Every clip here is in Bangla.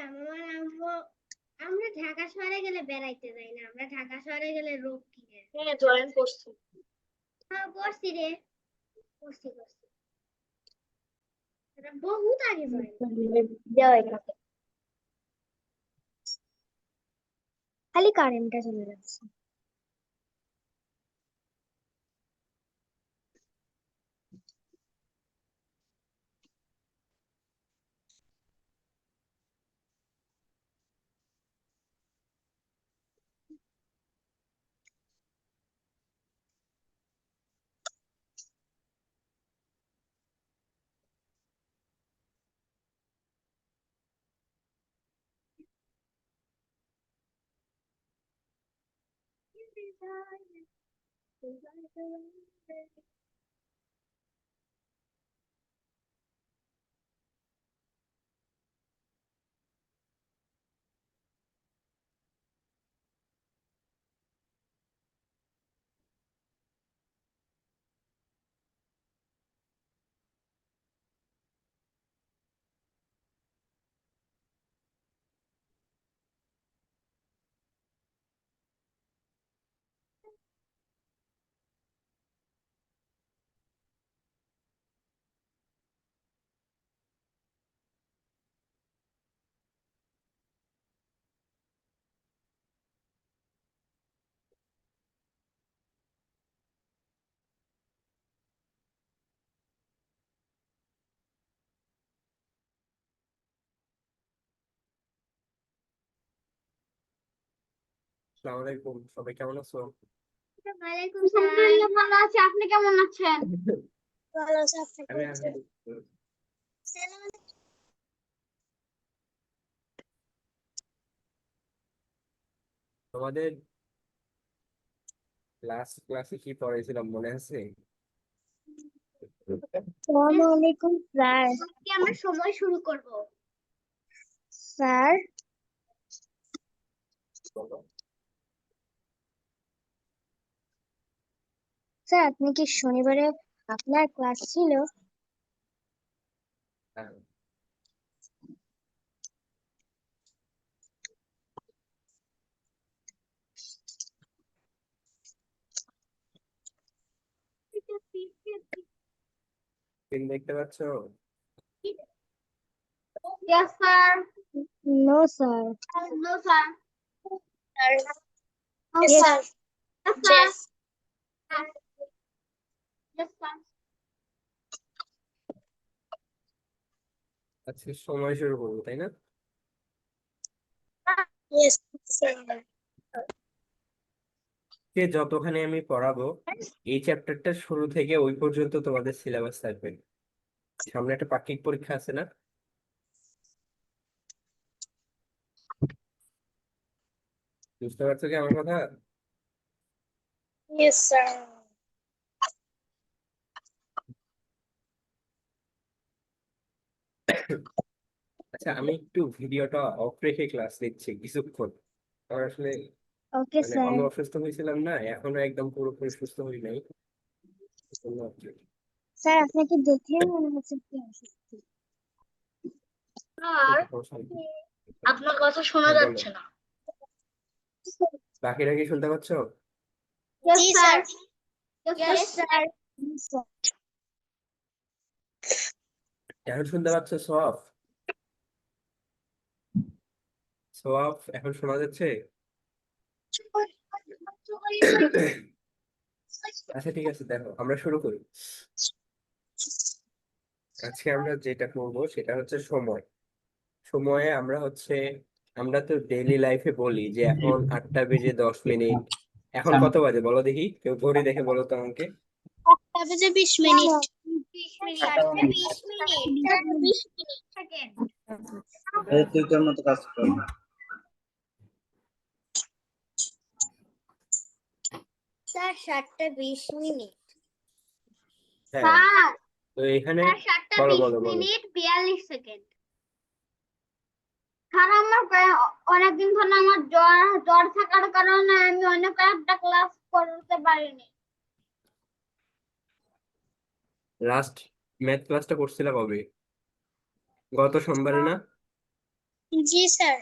বলছিলাম আমার আম্মু আমরা ঢাকা শহরে গেলে বেড়াইতে যাই না, আমরা ঢাকা শহরে গেলে রোগ কিনে। হ্যাঁ জয়েন করছি। হ্যাঁ করছি রে, করছি এটা বহুত আগে জয়েন। খালি কারেন্টটা চলে যাচ্ছে। আসসালামু আলাইকুম, সবাই কেমন আছো? ওয়ালাইকুম সালাম। ভালো আছি, আপনি কেমন আছেন? ভালো আছি, আপনি আমি কেমন আছেন? তোমাদের লাস্ট ক্লাসে কি পড়াইছিলাম মনে আছে? আসসালামু আলাইকুম স্যার। আজকে আমরা সময় শুরু করব। স্যার বলো। স্যার আপনি কি শনিবারে আপনার ক্লাস ছিল? হ্যাঁ, স্ক্রিন দেখতে পাচ্ছ? Yes, sir. No sir. No, sir. No, Yes. sir. Yes, sir. Yes, sir. আজকে সময় শুরু করবো, তাই না? Yes, sir. কে যতখানি আমি পড়াবো এই চ্যাপ্টারটা শুরু থেকে ওই পর্যন্ত তোমাদের সিলেবাস থাকবে। সামনে একটা পাক্ষিক পরীক্ষা আছে না? বুঝতে পারছো কি আমার কথা? Yes, sir. আচ্ছা, আমি একটু ভিডিওটা অফ রেখে ক্লাস নিচ্ছি কিছুক্ষণ। আমার আসলে ওকে স্যার। আমি অসুস্থ হয়েছিলাম না, এখনো একদম পুরোপুরি সুস্থ হই নাই। এজন্য আর কি। স্যার আপনাকে দেখে মনে হচ্ছে কি অসুস্থ। স্যার, সমস্যা নেই। আপনার কথা শোনা হ্যাঁ, বলো। যাচ্ছে না। বাকিরা কি শুনতে পাচ্ছ? Yes, জি sir. স্যার। Yes, sir. এখন শুনতে পাচ্ছ সব? সব এখন শোনা যাচ্ছে? আচ্ছা ঠিক আছে, দেখো আমরা শুরু করি। আজকে আমরা যেটা করবো সেটা হচ্ছে সময়। সময়ে আমরা তো ডেইলি লাইফে বলি যে এখন 8টা বেজে 10 মিনিট। এখন কত বাজে বলো দেখি, কেউ ঘড়ি দেখে বলো তো আমাকে। 8টা বেজে 20 minute. 20 minute. 20 minute. 20 minute. Second. তুই তোর মতো কাজ কর। স্যার 7টা 20 মিনিট। হ্যাঁ, স্যার, তো এখানে স্যার 7টা বলো 20 বলো বলো। Minute 42 second. স্যার আমার অনেকদিন ধরে আমার জ্বর জ্বর থাকার কারণে আমি অনেক একটা ক্লাস করতে পারিনি। লাস্ট ম্যাথ ক্লাসটা করছিলা কবে? গত সোমবারে না? জি স্যার।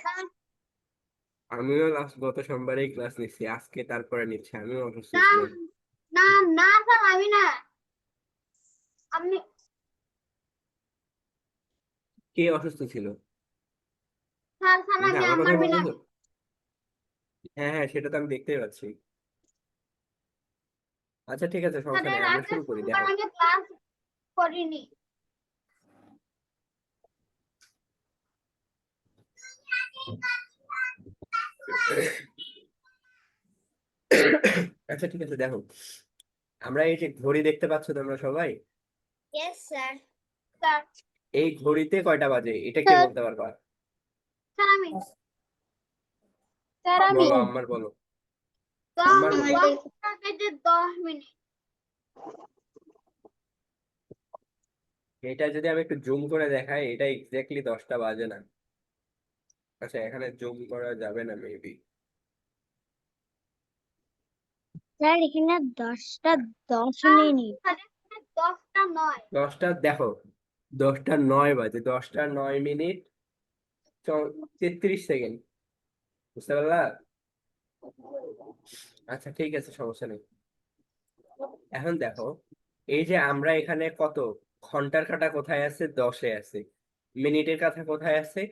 আমিও লাস্ট গত সোমবারেই ক্লাস নিচ্ছি, আজকে তারপরে নিচ্ছি, আমিও অসুস্থ না ছিলাম। না না স্যার, আমি না, আপনি কে অসুস্থ ছিল? স্যার স্যার তুমি কি আমি আমার কথা আমার বিনা, বলতেছো? হ্যাঁ হ্যাঁ, সেটা তো আমি দেখতেই পাচ্ছি। আচ্ছা ঠিক আছে, সমস্যা স্যারের নাই, আমরা আজকে শুরু করি। সোমবার দেখো, আমি ক্লাস করিনি। আচ্ছা ঠিক আছে, দেখো আমরা এই যে ঘড়ি দেখতে পাচ্ছ তোমরা সবাই, ইয়েস স্যার। স্যার এই ঘড়িতে কয়টা বাজে এটা কে বলতে পারবা? স্যার আমি স্যার আমি বলো, আম্মার বলো, তো আম্মার বলো। 10টা বেজে 10 মিনিট। এটা যদি আমি একটু জুম করে দেখাই, এটা এক্স্যাক্টলি 10টা বাজে না। আচ্ছা, এখানে জুম করা যাবে না মেবি। স্যার এখানে 10টা 10 মিনিট। স্যার এখানে 10টা নয়। 10টা দেখো, 10টা 9 বাজে, 10টা 9 মিনিট 33 সেকেন্ড। বুঝতে পারলা? আচ্ছা ঠিক আছে, সমস্যা নেই। এখন দেখো, এই যে আমরা এখানে কত, ঘন্টার কাঁটা কোথায় আছে? 10-এ আছে। মিনিটের কাঁটা কোথায় আছে?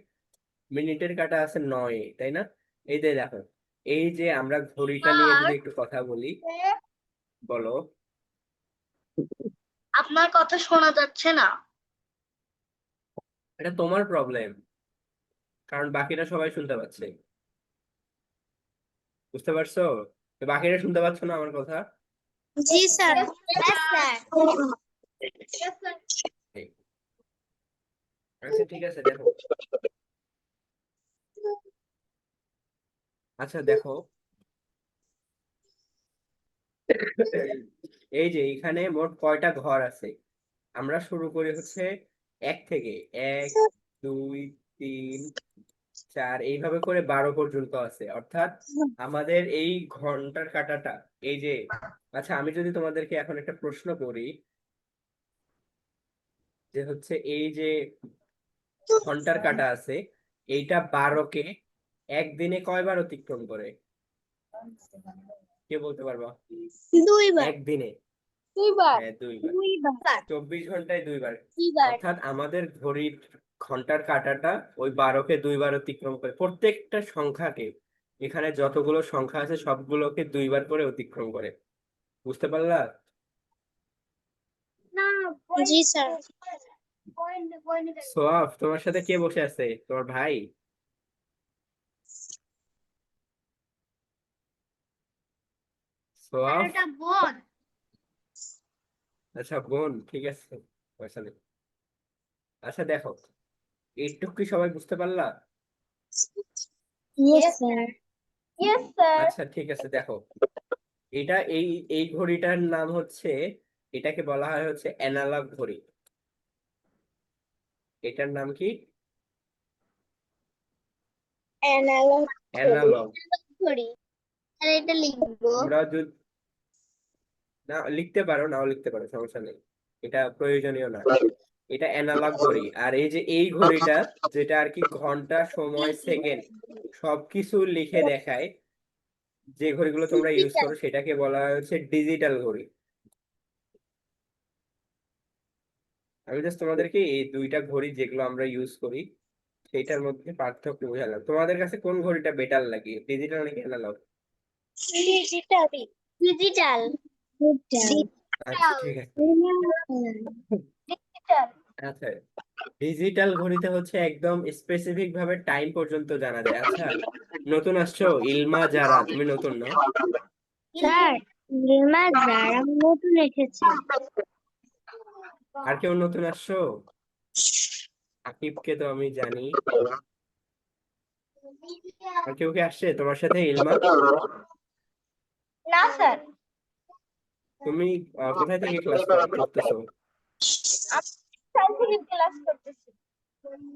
মিনিটের কাঁটা আছে 9-এ, তাই না? এই যে দেখো, এই যে আমরা ঘড়িটা নিয়ে যদি একটু কথা বলি, বলো। আপনার কথা শোনা যাচ্ছে না। এটা তোমার প্রবলেম, কারণ বাকিরা সবাই শুনতে পাচ্ছে। বুঝতে পারছো? তো বাকিরা শুনতে পাচ্ছ না আমার কথা? জি sir. Yes sir. Yes, sir. এই, আচ্ছা ঠিক আছে, দেখো। আচ্ছা দেখো, এই যে এখানে মোট কয়টা ঘর আছে? আমরা শুরু করি হচ্ছে 1 থেকে। 1, 2, 3, 4, এইভাবে করে 12 পর্যন্ত আছে, অর্থাৎ আমাদের এই ঘন্টার কাঁটাটা, এই যে, আচ্ছা আমি যদি তোমাদেরকে এখন একটা প্রশ্ন করি, যে হচ্ছে এই যে ঘন্টার কাঁটা আছে, এইটা 12কে একদিনে কয়বার অতিক্রম করে? কে বলতে পারবা? 2বার। একদিনে? 2বার। হ্যাঁ, 2বার। 2বার। 24 ঘন্টায় 2বার। 2বার। অর্থাৎ আমাদের ঘড়ির ঘন্টার কাঁটাটা ওই 12কে 2বার অতিক্রম করে, প্রত্যেকটা সংখ্যাকে, এখানে যতগুলো সংখ্যা আছে সবগুলোকে 2বার করে অতিক্রম করে। বুঝতে পারলা? না, জি স্যার। পয়েন্ট সোয়াফ, তোমার সাথে কে বসে আছে? তোমার ভাই? আর সোয়াফ? ওটা বোন। আচ্ছা বোন, ঠিক আছে, পয়সা নেই। আচ্ছা দেখো, এইটুকু কি সবাই বুঝতে পারলা? Yes sir. Yes, sir. আচ্ছা ঠিক আছে, দেখো, এটা এই এই ঘড়িটার নাম হচ্ছে, এটাকে বলা হয় হচ্ছে অ্যানালগ ঘড়ি। এটার নাম কি? Analog analog. ঘড়ি। আর এটা লিখবো। তোমরা যদি না লিখতে পারো, নাও লিখতে পারো, সমস্যা নেই, এটা প্রয়োজনীয় না। এটা অ্যানালগ ঘড়ি। আর এই যে এই ঘড়িটা, যেটা আর কি ঘন্টা, সময়, সেকেন্ড সবকিছু লিখে দেখায়, যে ঘড়িগুলো তোমরা ইউজ করো সেটাকে বলা হয় হচ্ছে ডিজিটাল ঘড়ি। আমি জাস্ট তোমাদেরকে এই দুইটা ঘড়ি যেগুলো আমরা ইউজ করি সেইটার মধ্যে পার্থক্য বোঝালাম। তোমাদের কাছে কোন ঘড়িটা বেটার লাগে, ডিজিটাল নাকি অ্যানালগ? ডিজিটাল। ডিজিটাল। আচ্ছা ঠিক আছে। Digital. আচ্ছা, ডিজিটাল ঘড়িতে হচ্ছে একদম স্পেসিফিক ভাবে টাইম পর্যন্ত জানা যায়। আচ্ছা, নতুন আসছো ইলমা যারা, তুমি নতুন না? স্যার রিমা যারা নতুন এসেছে। আর কেউ নতুন আসছো? আকিবকে তো আমি জানি। আর কেউ কি আসছে তোমার সাথে ইলমা? না স্যার, তুমি কোথায় থেকে ক্লাস করতেছো? সাইন্স থেকে ক্লাস করতেছি। কোথায়?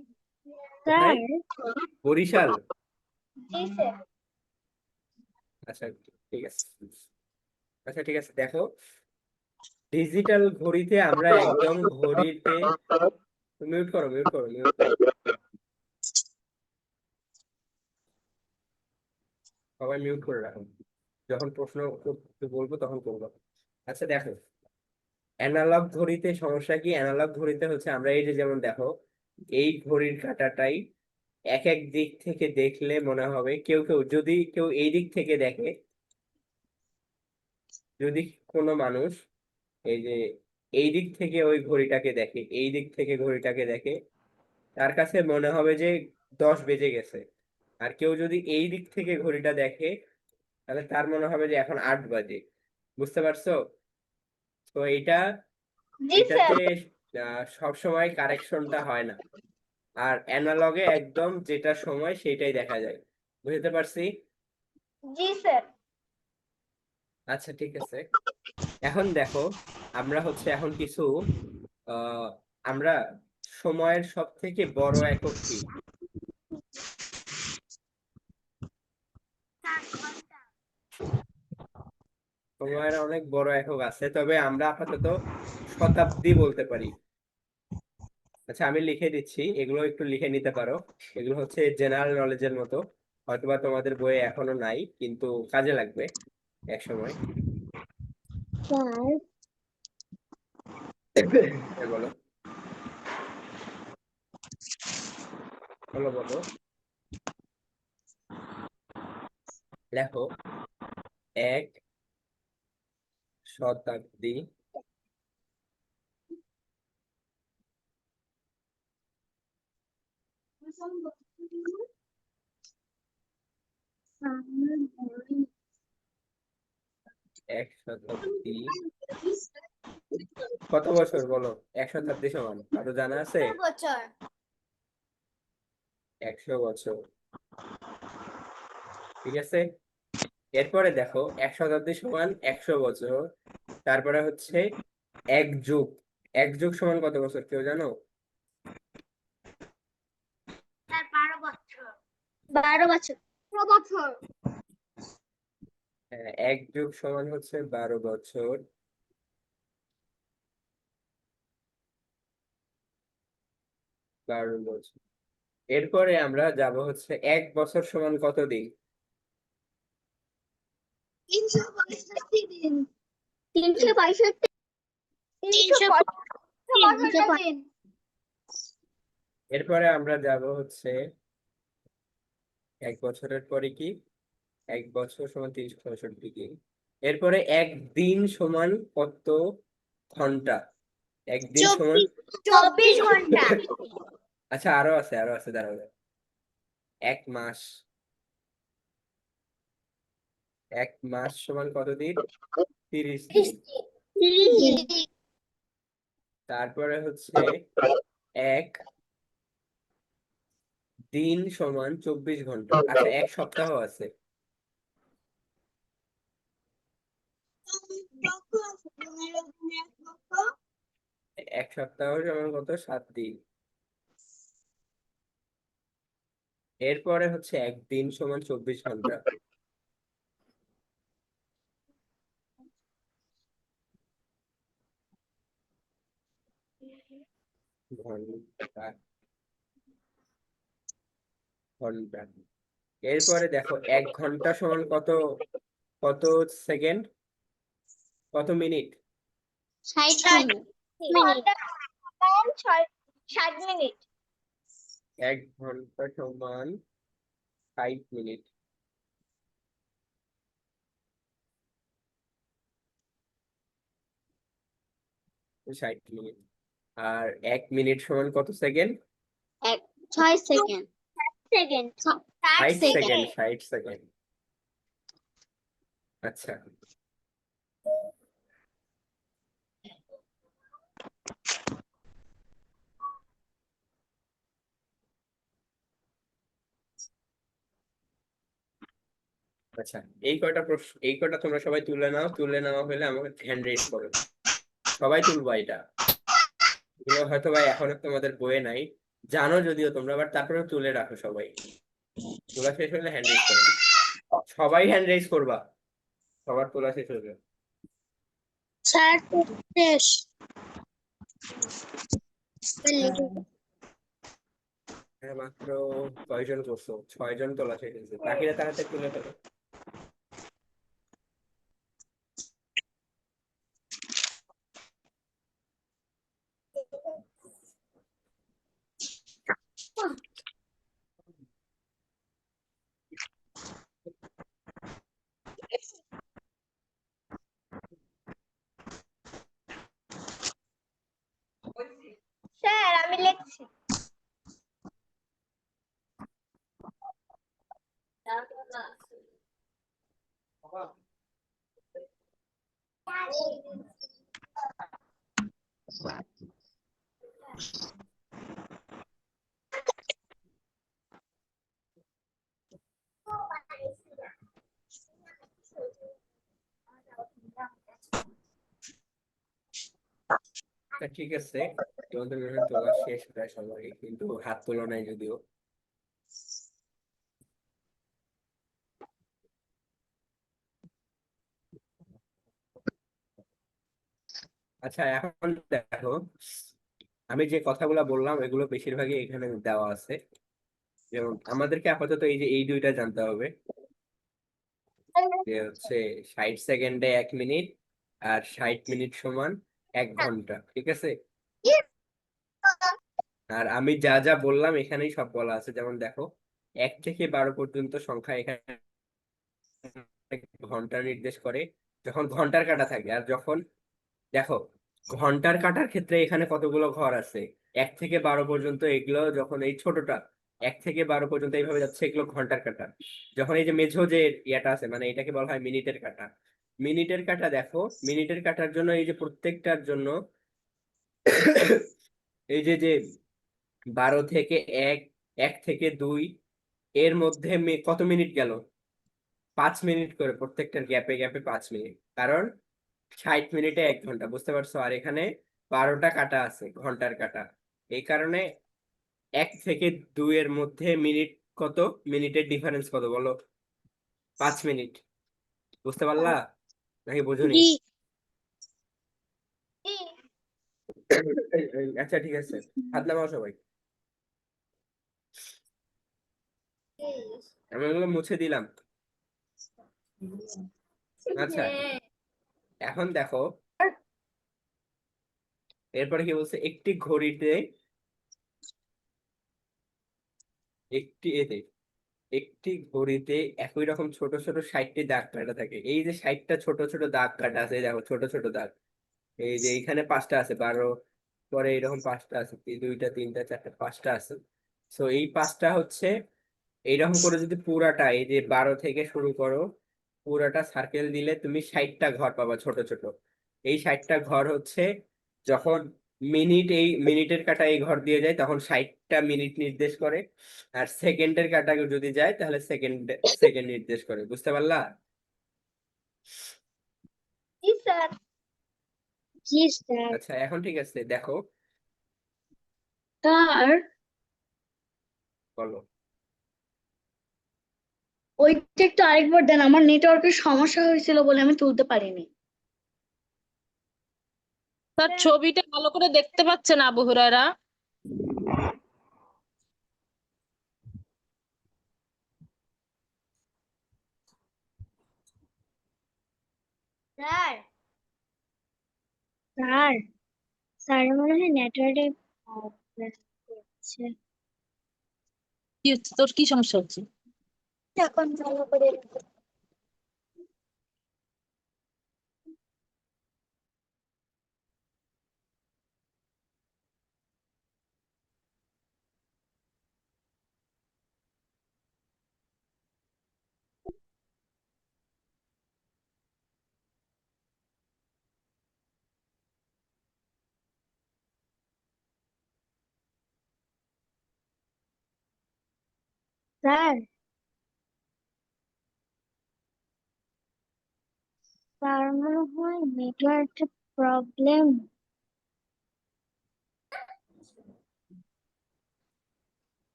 স্যার বরিশাল? জি স্যার। আচ্ছা ঠিক আছে। আচ্ছা ঠিক আছে, দেখো, ডিজিটাল ঘড়িতে আমরা একদম ঘড়িতে, মিউট করো, মিউট করো, মিউট করো। সবাই মিউট করে রাখুন, যখন প্রশ্ন বলবো তখন করবো। আচ্ছা দেখো, অ্যানালগ ঘড়িতে সমস্যা কি? অ্যানালগ ঘড়িতে হচ্ছে আমরা এই যে যেমন দেখো, এই ঘড়ির কাঁটাটাই এক এক দিক থেকে দেখলে মনে হবে, কেউ কেউ যদি কেউ এই দিক থেকে দেখে, যদি কোনো মানুষ এই যে এই দিক থেকে ওই ঘড়িটাকে দেখে, এই দিক থেকে ঘড়িটাকে দেখে, তার কাছে মনে হবে যে 10 বেজে গেছে। আর কেউ যদি এই দিক থেকে ঘড়িটা দেখে, তাহলে তার মনে হবে যে এখন 8 বাজে। বুঝতে পারছো? তো জি স্যার। এটাতে সব সময় কারেকশনটা হয় না, আর অ্যানালগে একদম যেটা সময় সেটাই দেখা যায়। বুঝতে পারছি? জি স্যার। আচ্ছা ঠিক আছে। এখন দেখো, আমরা হচ্ছে এখন কিছু আহ আমরা সময়ের সব থেকে বড় একক কি? সময়ের অনেক বড় একক আছে, তবে আমরা আপাতত শতাব্দী বলতে পারি। আচ্ছা আমি লিখে দিচ্ছি, এগুলো একটু লিখে নিতে পারো। এগুলো হচ্ছে জেনারেল নলেজের মতো, হয়তোবা তোমাদের বইয়ে এখনো নাই, কিন্তু কাজে লাগবে এক সময়। বলো বলো বলো, লেখো। এক শতাব্দী, এক শতাব্দী কত বছর বলো? এক শতাব্দী সমান আরো জানা আছে? বছর। 100 বছর। ঠিক আছে, এরপরে দেখো 1 শতাব্দী সমান 100 বছর। তারপরে হচ্ছে এক যুগ। এক যুগ সমান কত বছর কেউ জানো? 12 বছর। 12 বছর। 12 বছর। হ্যাঁ, এক যুগ সমান হচ্ছে 12 বছর। 12 বছর। এরপরে আমরা যাব হচ্ছে এক বছর সমান কত দিন? 365 দিন। 365। 365 দিন। এরপরে আমরা যাব হচ্ছে এক বছরের পরে কি? এক বছর সমান 365 দিন। এরপরে এক দিন সমান কত ঘন্টা? একদিন সমান 24 ঘন্টা। আচ্ছা আরো আছে, দাঁড়াও দাঁড়াও। এক মাস। এক মাস সমান কত দিন? 30 দিন। তারপরে হচ্ছে এক দিন সমান 24 ঘন্টা। আচ্ছা এক সপ্তাহ আছে। এক সপ্তাহ সমান কত? 7 দিন। এরপরে হচ্ছে একদিন সমান 24 ঘন্টা। ঘন্টা ঘন্টা। এরপরে দেখো 1 ঘন্টা সমান কত? কত সেকেন্ড? কত মিনিট? 60 মিনিট। 60 মিনিট। 1 ঘন্টা সমান 60 মিনিট। 60 মিনিট। আর 1 মিনিট সমান কত second? 6 second. 60 60 second. Second. 60 second. আচ্ছা আচ্ছা, এই কয়টা তোমরা সবাই তুলে নাও। তুলে নেওয়া হলে আমাকে হ্যান্ড রেজ করো। সবাই তুলবা এটা। এগুলো হয়তো বা এখনো তোমাদের বইয়ে নাই, জানো যদিও তোমরা, বাট তারপরে তুলে রাখো সবাই। তোলা শেষ হলে হ্যান্ড রেজ করো। সবাই হ্যান্ড রেজ করবা, সবার তোলা শেষ হয়ে যাবে। স্যার শেষ। হ্যাঁ মাত্র কয়জন করছো? 6 জন তোলা শেষ হয়েছে, বাকিরা তাড়াতাড়ি তুলে ফেলো। ঠিক আছে, তোমাদের মনে হয় তোলা শেষ প্রায় সবাই, কিন্তু হাত তোলা নাই যদিও। আচ্ছা, এখন দেখো, আমি যে কথাগুলো বললাম এগুলো বেশিরভাগই এখানে দেওয়া আছে। যেমন আমাদেরকে আপাতত এই যে এই দুইটা জানতে হবে, যে হচ্ছে 60 সেকেন্ডে 1 মিনিট আর 60 মিনিট সমান 1 ঘন্টা, ঠিক আছে। আর আমি যা যা বললাম এখানেই সব বলা আছে। যেমন দেখো, 1 থেকে 12 পর্যন্ত সংখ্যা এখানে ঘন্টা নির্দেশ করে যখন ঘন্টার কাঁটা থাকে। আর যখন দেখো, ঘন্টার কাঁটার ক্ষেত্রে এখানে কতগুলো ঘর আছে, 1 থেকে 12 পর্যন্ত, এগুলো যখন এই ছোটটা 1 থেকে 12 পর্যন্ত এইভাবে যাচ্ছে, এগুলো ঘন্টার কাঁটা। যখন এই যে মেঝো যে ইয়াটা আছে, মানে এটাকে বলা হয় মিনিটের কাঁটা। মিনিটের কাঁটা দেখো, মিনিটের কাঁটার জন্য এই যে প্রত্যেকটার জন্য এই যে যে 12 থেকে 1, 1 থেকে 2, এর মধ্যে কত মিনিট গেল? 5 মিনিট করে, প্রত্যেকটার গ্যাপে গ্যাপে 5 মিনিট, কারণ 60 মিনিটে 1 ঘন্টা, বুঝতে পারছো। আর এখানে 12টা কাটা আছে, ঘন্টার কাটা। এই কারণে 1 থেকে 2 এর মধ্যে মিনিট কত, মিনিটের ডিফারেন্স কত বলো? 5 মিনিট। বুঝতে পারলা নাকি বুঝুনি? আচ্ছা ঠিক আছে, হাত নামাও সবাই। আমি ওগুলো মুছে দিলাম। আচ্ছা, এখন দেখো, এরপরে কি বলছে, একটি একটি ঘড়িতে একই রকম ছোট ছোট 60টি দাগ কাটা থাকে। এই যে 60টা ছোট ছোট দাগ কাটা আছে, দেখো ছোট ছোট দাগ, এই যে এইখানে 5টা আছে, 12 পরে এরকম 5টা আছে, 2টা 3টা 4টা 5টা আছে। তো এই 5টা হচ্ছে এইরকম করে যদি পুরাটা, এই যে 12 থেকে শুরু করো, পুরাটা সার্কেল দিলে তুমি 60টা ঘর পাবা ছোট ছোট। এই 60টা ঘর হচ্ছে যখন এই মিনিটের কাটা এই ঘর দিয়ে যায় তখন 60টা মিনিট নির্দেশ করে। আর সেকেন্ডের কাটা যদি যায় তাহলে সেকেন্ড সেকেন্ড নির্দেশ করে। বুঝতে পারলা? জি স্যার। জি স্যার। আচ্ছা, এখন ঠিক আছে, দেখো, স্যার, বলো। ওইটা একটু আরেকবার দেন, আমার নেটওয়ার্কের সমস্যা হয়েছিল বলে আমি তুলতে পারিনি। স্যার, ছবিটা ভালো করে দেখতে পাচ্ছে না Abu Hurairah. Sir, sir, sir মনে হয় নেটওয়ার্কে প্রবলেম করছে। কি হচ্ছে, তোর কি সমস্যা হচ্ছে? এখন ভালো করে স্যার, স্যার মনে হয় নেটওয়ার্কের প্রবলেম।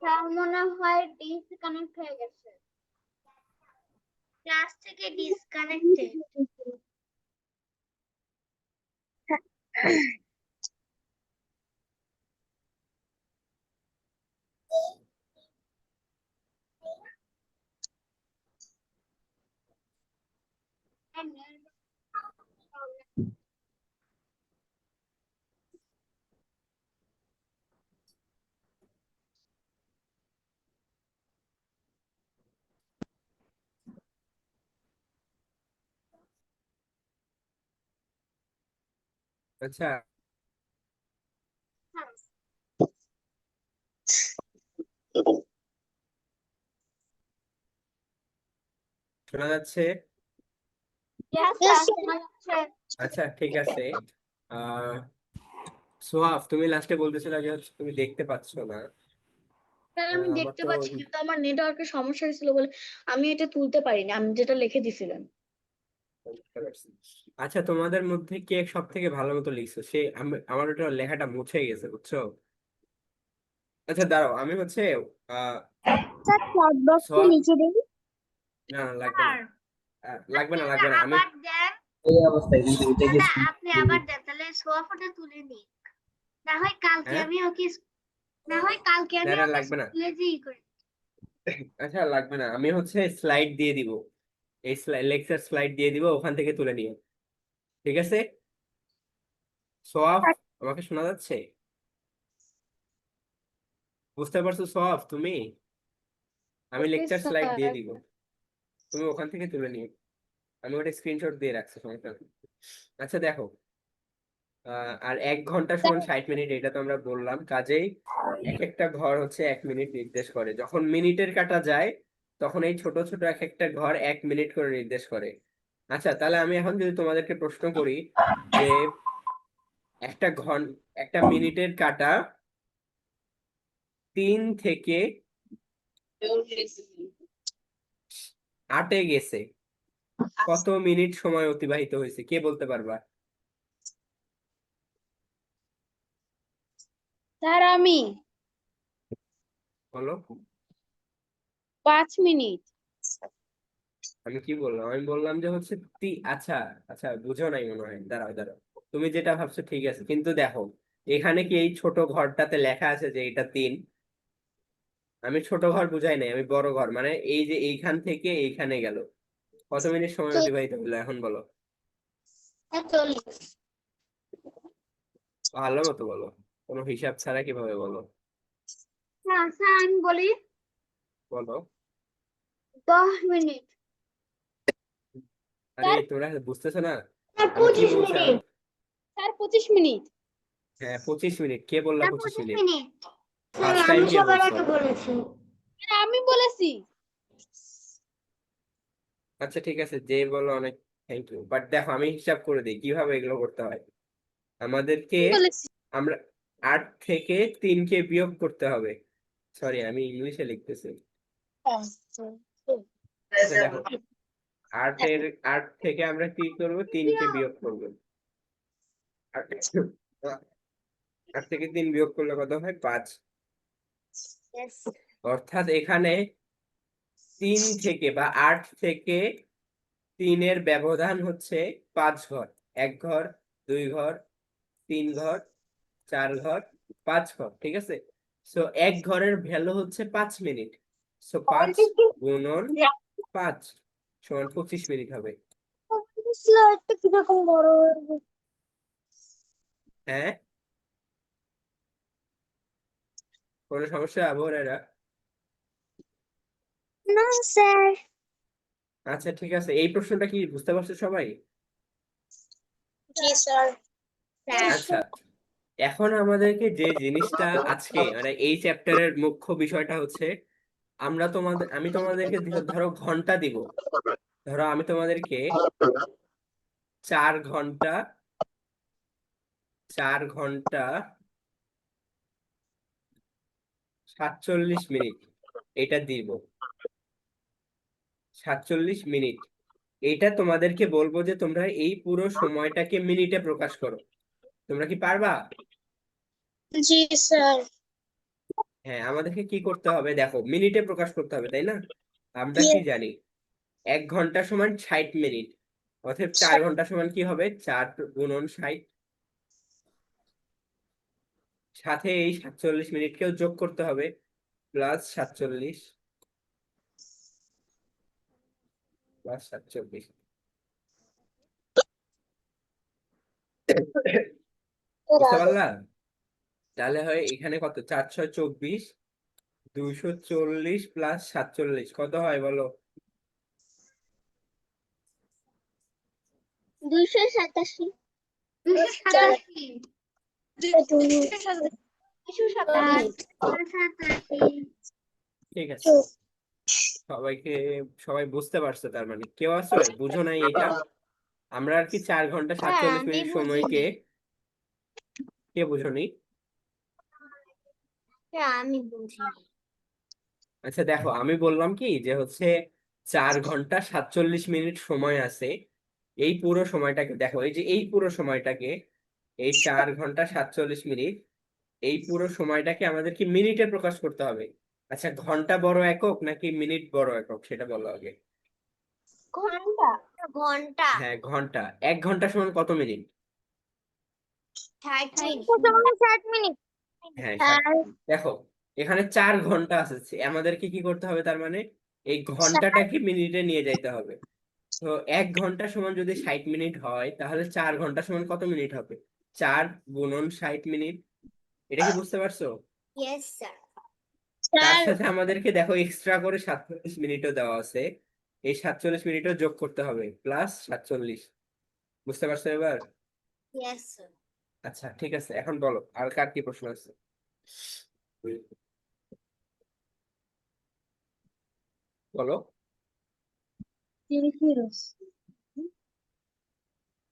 স্যার মনে হয় ডিসকানেক্ট হয়ে গেছে। ক্লাস থেকে ডিসকানেক্টেড। আচ্ছা, শোনা যাচ্ছে? Yes, Yes, sir. sir. আচ্ছা ঠিক আছে। সোহাব, তুমি লাস্টে বলতেছিলে যে হচ্ছে তুমি দেখতে পাচ্ছ না। স্যার আমি আমার দেখতে তো পাচ্ছি কিন্তু আমার নেটওয়ার্কের সমস্যা হয়েছিল বলে আমি এটা তুলতে পারিনি, আমি যেটা লিখে দিছিলাম। বুঝতে পারছি। আচ্ছা, তোমাদের মধ্যে কে সব থেকে ভালো মতো লিখছো? সে আমার ওটা লেখাটা মুছে গেছে, বুঝছো? আচ্ছা দাঁড়াও, আমি হচ্ছে আহ স্যার চ্যাট বক্সে সোহাব, লিখে দিন। না না, লাগবে না। লাগবে আপনি না, ওটা লাগবে না। আমি আবার দেন, এই অবস্থায় কিন্তু এটা কি দাদা আপনি আবার দেন, তাহলে সোয়াফটা তুলে নিই। না হয় কালকে হ্যাঁ, আমি ওকে না হয় কালকে না আমি না, ওকে লাগবে না। স্কুলে যেই করে। আচ্ছা লাগবে না, আমি হচ্ছে স্লাইড দিয়ে দিব। এই লেকচার স্লাইড দিয়ে দিব, ওখান থেকে তুলে নিও। ঠিক আছে? সোয়াব, আমাকে শোনা যাচ্ছে? বুঝতে পারছো সোয়াব তুমি? আমি ওকে লেকচার স্লাইড দিয়ে স্যার। দিব, তুমি ওখান থেকে তুলে নিও। আমি ওটা স্ক্রিনশট দিয়ে রাখছি, সমস্যা নেই। আচ্ছা দেখো, আর 1 ঘন্টা সমান 60 মিনিট, এটা তো আমরা বললাম। কাজেই এক একটা ঘর হচ্ছে 1 মিনিট নির্দেশ করে। যখন মিনিটের কাটা যায় তখন এই ছোট ছোট এক একটা ঘর 1 মিনিট করে নির্দেশ করে। আচ্ছা তাহলে আমি এখন যদি তোমাদেরকে প্রশ্ন করি যে একটা মিনিটের কাটা 3 থেকে 8-এ গেছে, কত মিনিট সময় অতিবাহিত হয়েছে? কে বলতে পারবা? স্যার আমি বলো। 5 মিনিট। আমি কি বললাম? আমি বললাম যে হচ্ছে আচ্ছা আচ্ছা, বুঝো নাই মনে হয়। দাঁড়াও দাঁড়াও, তুমি যেটা ভাবছো ঠিক আছে, কিন্তু দেখো এখানে কি এই ছোট ঘরটাতে লেখা আছে যে এটা 3? আমি ছোট ঘর বুঝাই নাই, আমি বড় ঘর, মানে এই যে এইখান থেকে এইখানে গেল, কত মিনিট সময় অতিবাহিত হলো এখন বলো? 40। ভালো মতো বলো, কোনো হিসাব ছাড়া কিভাবে বলো? স্যার স্যার আমি বলি বলো। 10 মিনিট। আরে তোমরা বুঝতেছো না স্যার আমি কি 25 বলছিলাম? মিনিট। Sir 25 minute. হ্যাঁ 25 মিনিট। কে বললা sir 25 25 minute? Minute. Sir first time আমি কে সবার বলছো? আগে বলেছি। স্যার আমি বলেছি। আচ্ছা ঠিক আছে, যে বলো অনেক থ্যাংক ইউ, বাট দেখো আমি হিসাব করে দিই কিভাবে এগুলো করতে হয়। আমাদেরকে আমি বলেছি। আমরা 8 থেকে 3-কে বিয়োগ করতে হবে। সরি, আমি ইংলিশে লিখতেছি। আচ্ছা দেখো, 8 থেকে আমরা কি করবো? 3-কে বিয়োগ করবো। 8 থেকে 3 বিয়োগ করলে কত হয়? 5। অর্থাৎ এখানে 3 থেকে বা 8 থেকে 3-এর ব্যবধান হচ্ছে 5 ঘর। 1 ঘর, 2 ঘর, 3 ঘর, 4 ঘর, 5 ঘর। ঠিক আছে? সো 1 ঘরের ভ্যালু হচ্ছে 5 মিনিট। সো 5 গুণন 5 সমান 25 মিনিট হবে। স্লাইডটা কিরকম বড় হয়ে গেছে। হ্যাঁ, কোনো সমস্যা আবহাওয়ারা? না স্যার। আচ্ছা ঠিক আছে, এই প্রশ্নটা কি বুঝতে পারছো সবাই? জি স্যার। আচ্ছা, এখন আমাদেরকে যে জিনিসটা আজকে মানে এই চ্যাপ্টারের মুখ্য বিষয়টা হচ্ছে, আমি তোমাদেরকে ধরো ঘন্টা দিব। ধরো আমি তোমাদেরকে 4 ঘন্টা 47 মিনিট এটা দিব। 47 মিনিট, এটা তোমাদেরকে বলবো যে তোমরা এই পুরো সময়টাকে মিনিটে প্রকাশ করো। তোমরা কি পারবা? জি স্যার। হ্যাঁ, আমাদেরকে কি করতে হবে দেখো, মিনিটে প্রকাশ করতে হবে, তাই না? আমরা কি জানি 1 ঘন্টা সমান 60 মিনিট, অতএব 4 ঘন্টা সমান কি হবে? 4 গুণন 60, সাথে এই 47 মিনিটকেও যোগ করতে হবে, প্লাস 47 প্লাস 47। বুঝতে পারলা? তাহলে হয় এখানে কত? 4 6 24, 240 প্লাস 47 কত হয় বলো? 287। 287। 287। 287। ঠিক আছে। সবাইকে সবাই বুঝতে পারছে, তার মানে কেউ আছো বুঝো নাই এটা? আমরা আর কি 4 ঘন্টা হ্যাঁ 47 আমি মিনিট বুঝিনি। সময়কে, কে বুঝোনি? হ্যাঁ আমি বুঝিনি। আচ্ছা দেখো, আমি বললাম কি যে হচ্ছে 4 ঘন্টা 47 মিনিট সময় আছে। এই পুরো সময়টাকে দেখো, এই যে এই পুরো সময়টাকে, এই 4 ঘন্টা 47 মিনিট, এই পুরো সময়টাকে আমাদের কি মিনিটে প্রকাশ করতে হবে? আচ্ছা, ঘন্টা বড় একক নাকি মিনিট বড় একক সেটা বলো আগে। ঘন্টা। ঘন্টা। হ্যাঁ, ঘন্টা। 1 ঘন্টা সমান কত মিনিট? 60 মিনিট। 60 মিনিট। হ্যাঁ, আর দেখো এখানে 4 ঘন্টা আছে, আমাদেরকে কি করতে হবে তার মানে এই ঘন্টাটাকে মিনিটে নিয়ে যাইতে হবে। তো 1 ঘন্টা সমান যদি 60 মিনিট হয়, তাহলে 4 ঘন্টা সমান কত মিনিট হবে? 4 গুণন 60 মিনিট। এটা কি বুঝতে পারছো? Yes sir. তার চার। সাথে আমাদেরকে দেখো এক্সট্রা করে 47 মিনিটও দেওয়া আছে, এই 47 মিনিটও যোগ করতে হবে, প্লাস 47। বুঝতে পারছো এবার? Yes sir. আচ্ছা ঠিক আছে, এখন বলো আর কার কি প্রশ্ন আছে, বলো।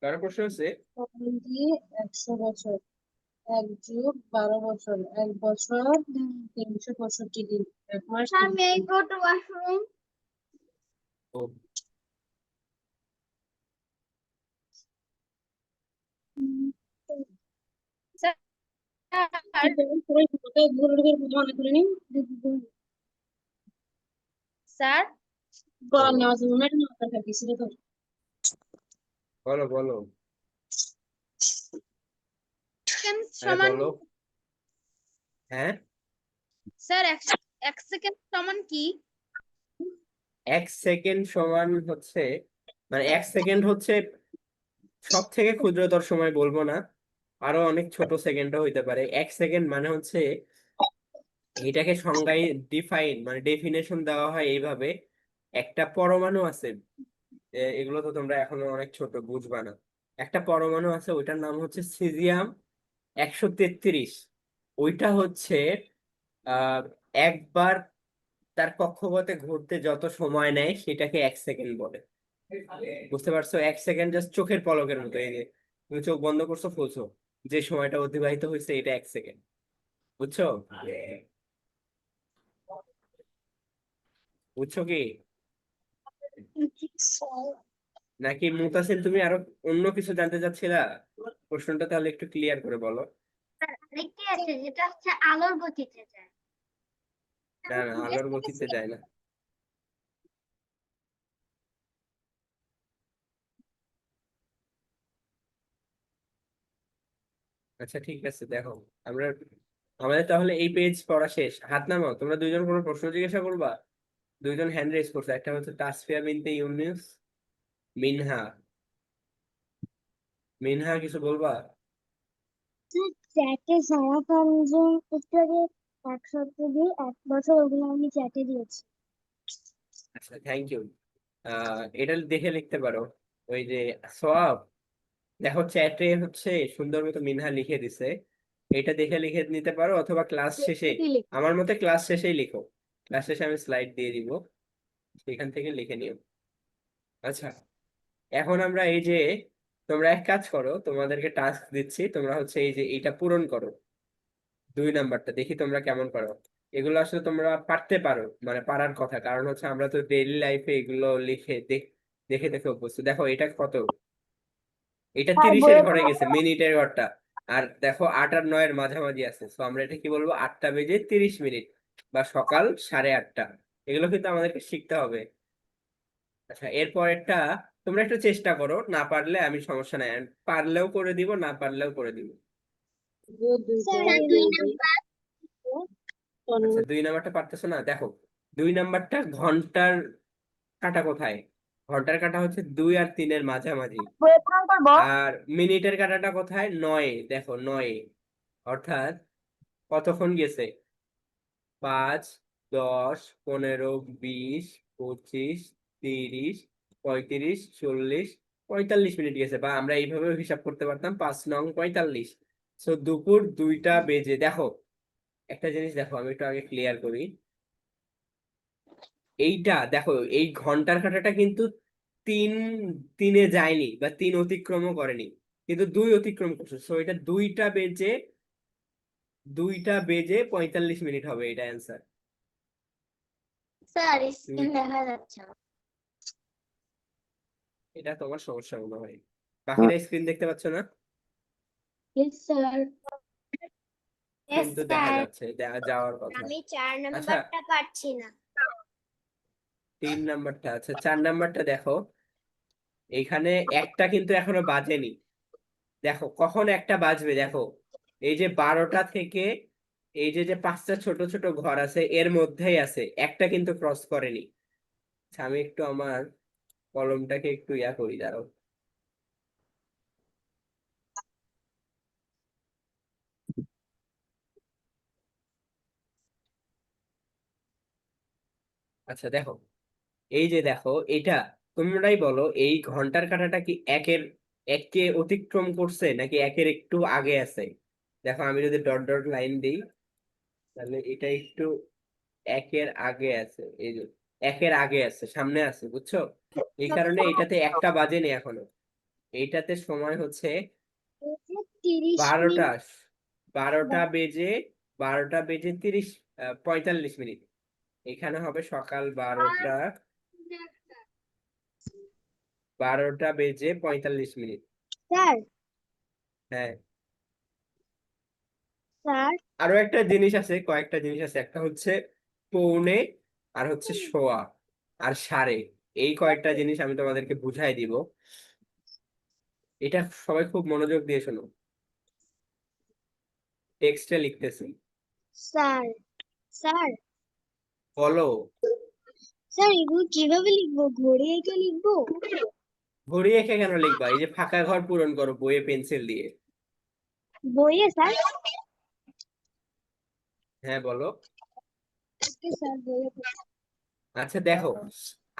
কার প্রশ্ন আছে? 100 বছর, 1 যুগ 12 বছর, 1 বছর 365 দিন, 1 মাস স্যার 30 মে আই দিন। Go to washroom? ও, স্যার বলো স্যার বলো বলো। সেকেন্ড আরে সমান। বলো। হ্যাঁ, স্যার 1 সেকেন্ড সমান কি? 1 সেকেন্ড সমান হচ্ছে, মানে 1 সেকেন্ড হচ্ছে সব থেকে ক্ষুদ্রতর সময়, বলবো না, আরো অনেক ছোট সেকেন্ডও হইতে পারে। 1 সেকেন্ড মানে হচ্ছে, এটাকে সংজ্ঞায় ডিফাইন মানে ডেফিনেশন দেওয়া হয় এইভাবে। একটা পরমাণু আছে, এগুলো তো তোমরা এখনো অনেক ছোট, বুঝবা না। একটা পরমাণু আছে, ওইটার নাম হচ্ছে সিজিয়াম 133। ওইটা হচ্ছে আহ একবার তার কক্ষপথে ঘুরতে যত সময় নেয় সেটাকে 1 সেকেন্ড বলে। বুঝতে পারছো? 1 সেকেন্ড জাস্ট চোখের পলকের মতো, এই যে তুমি চোখ বন্ধ করছো ফুলছো, যে সময়টা অতিবাহিত হয়েছে এটা 1 সেকেন্ড। বুঝছো? বুঝছো কি? নাকি মুতাসিম তুমি আরো অন্য কিছু জানতে চাচ্ছিলা? প্রশ্নটা তাহলে একটু ক্লিয়ার করে বলো। আরেকটি আছে যেটা হচ্ছে আলোর গতিতে যায়। না না, আলোর গতিতে যায় না। আচ্ছা ঠিক আছে, দেখো আমরা, আমাদের তাহলে এই পেজ পড়া শেষ। হাত নামাও, তোমরা দুইজন কোনো প্রশ্ন জিজ্ঞাসা করবা? দুইজন হ্যান্ড রেজ করছে, একটা হচ্ছে তাসফিয়া বিনতে ইউনুস, মিনহা। মিনহা কিছু বলবা? চ্যাটে সারা খান যে একটু আগে 1 সপ্তাহ দিয়ে 1 বছর, ওগুলো আমি চ্যাটে দিয়েছি। আচ্ছা থ্যাংক ইউ। এটা দেখে লিখতে পারো। ওই যে সোয়াব, দেখো চ্যাটে হচ্ছে সুন্দর মতো মিনহা লিখে দিছে, এটা দেখে লিখে নিতে পারো, অথবা ক্লাস শেষে, আমার মতে ক্লাস শেষেই লিখো, ক্লাস শেষে আমি স্লাইড দিয়ে দিব, সেখান থেকে লিখে নিও। আচ্ছা, এখন আমরা এই যে, তোমরা এক কাজ করো, তোমাদেরকে টাস্ক দিচ্ছি, তোমরা হচ্ছে এই যে এইটা পূরণ করো, 2 নাম্বারটা, দেখি তোমরা কেমন পারো। এগুলো আসলে তোমরা পারতে পারো, মানে পারার কথা, কারণ হচ্ছে আমরা তো ডেইলি লাইফে এগুলো লিখে দেখে দেখে অভ্যস্ত। দেখো এটা কত, এটা স্যার 30-এর বইয়ে তো ঘরে গেছে, মিনিটের ঘরটা। আর দেখো 8 আর 9-এর মাঝামাঝি আছে, তো আমরা এটা কি বলবো, 8টা বেজে 30 মিনিট, বা সকাল 8:30। এগুলো কিন্তু আমাদেরকে শিখতে হবে। আচ্ছা, এরপরেরটা তোমরা একটু চেষ্টা করো, না পারলে আমি সমস্যা নাই, আমি পারলেও করে দিব, না পারলেও করে দিব। Sir 2 number. আচ্ছা, 2 নাম্বারটা পারতেছো না, দেখো 2 নাম্বারটা ঘন্টার কাটা কোথায়? ঘন্টার কাটা হচ্ছে 2 আর 3-এর মাঝামাঝি। বইয়ে পূরণ করবো। আর মিনিটের কাটাটা কোথায়? 9-এ, দেখো 9-এ, অর্থাৎ কতক্ষণ গেছে? 5, 10, 15, 20, 25, 30, 35, 40, 45 মিনিট গেছে, বা আমরা এইভাবে হিসাব করতে পারতাম 5 নং 45। তো দুপুর 2টা বেজে, দেখো একটা জিনিস দেখো, আমি একটু আগে ক্লিয়ার করি। এইটা দেখো, এই ঘন্টার কাঁটাটা কিন্তু তিন তিনে যায়নি বা তিন অতিক্রমও করেনি, কিন্তু দুই অতিক্রম করছে। সো এটা 2টা বেজে 45 মিনিট হবে, এটা অ্যান্সার। স্যার স্ক্রিন দেখা যাচ্ছে না। এটা তোমার সমস্যা মনে হয়, বাকিরা স্ক্রিন দেখতে পাচ্ছ না? Yes sir. Yes, কিন্তু দেখা sir. যাচ্ছে যাওয়ার কথা। আমি 4 আচ্ছা, নাম্বারটা পারছি না। 3 নাম্বারটা, আচ্ছা 4 নাম্বারটা দেখো। এখানে একটা কিন্তু এখনো বাজেনি। দেখো কখন একটা বাজবে, দেখো এই যে 12টা থেকে এই যে যে 5টা ছোট ছোট ঘর আছে এর মধ্যেই আছে, একটা কিন্তু ক্রস করেনি। আচ্ছা, আমি একটু আমার কলমটাকে একটু ইয়া করি, দাঁড়াও। আচ্ছা দেখো, এই যে দেখো এটা, তোমরাই বলো এই ঘন্টার কাঁটাটা কি এককে অতিক্রম করছে নাকি একের একটু আগে আছে? দেখো আমি যদি ডট ডট লাইন দিই, তাহলে এটা একটু একের আগে আছে, এই যে একের আগে আছে, সামনে আছে, বুঝছো? এই কারণে এটাতে একটা বাজেনি এখনো। এইটাতে সময় হচ্ছে এই যে 30 বারোটা, মিনিট। 12টা বেজে 45 মিনিট। এখানে হবে সকাল 12টা বেজে 45 মিনিট। স্যার, হ্যাঁ, স্যার, আরো একটা জিনিস আছে, কয়েকটা জিনিস আছে, একটা হচ্ছে পৌনে, আর হচ্ছে সোয়া, আর সাড়ে। এই কয়েকটা জিনিস আমি তোমাদেরকে বুঝাই দিব, এটা সবাই খুব মনোযোগ দিয়ে শোনো। টেক্সটে লিখতেছি, স্যার, স্যার, বলো। স্যার এগুলো কিভাবে লিখবো? ঘড়ি এঁকে লিখবো? ঘড়ি এঁকে কেন লিখবা? এই যে ফাঁকা ঘর পূরণ করো বইয়ে পেন্সিল দিয়ে। বইয়ে স্যার? হ্যাঁ বলো। ওকে স্যার, বইয়ে। আচ্ছা দেখো,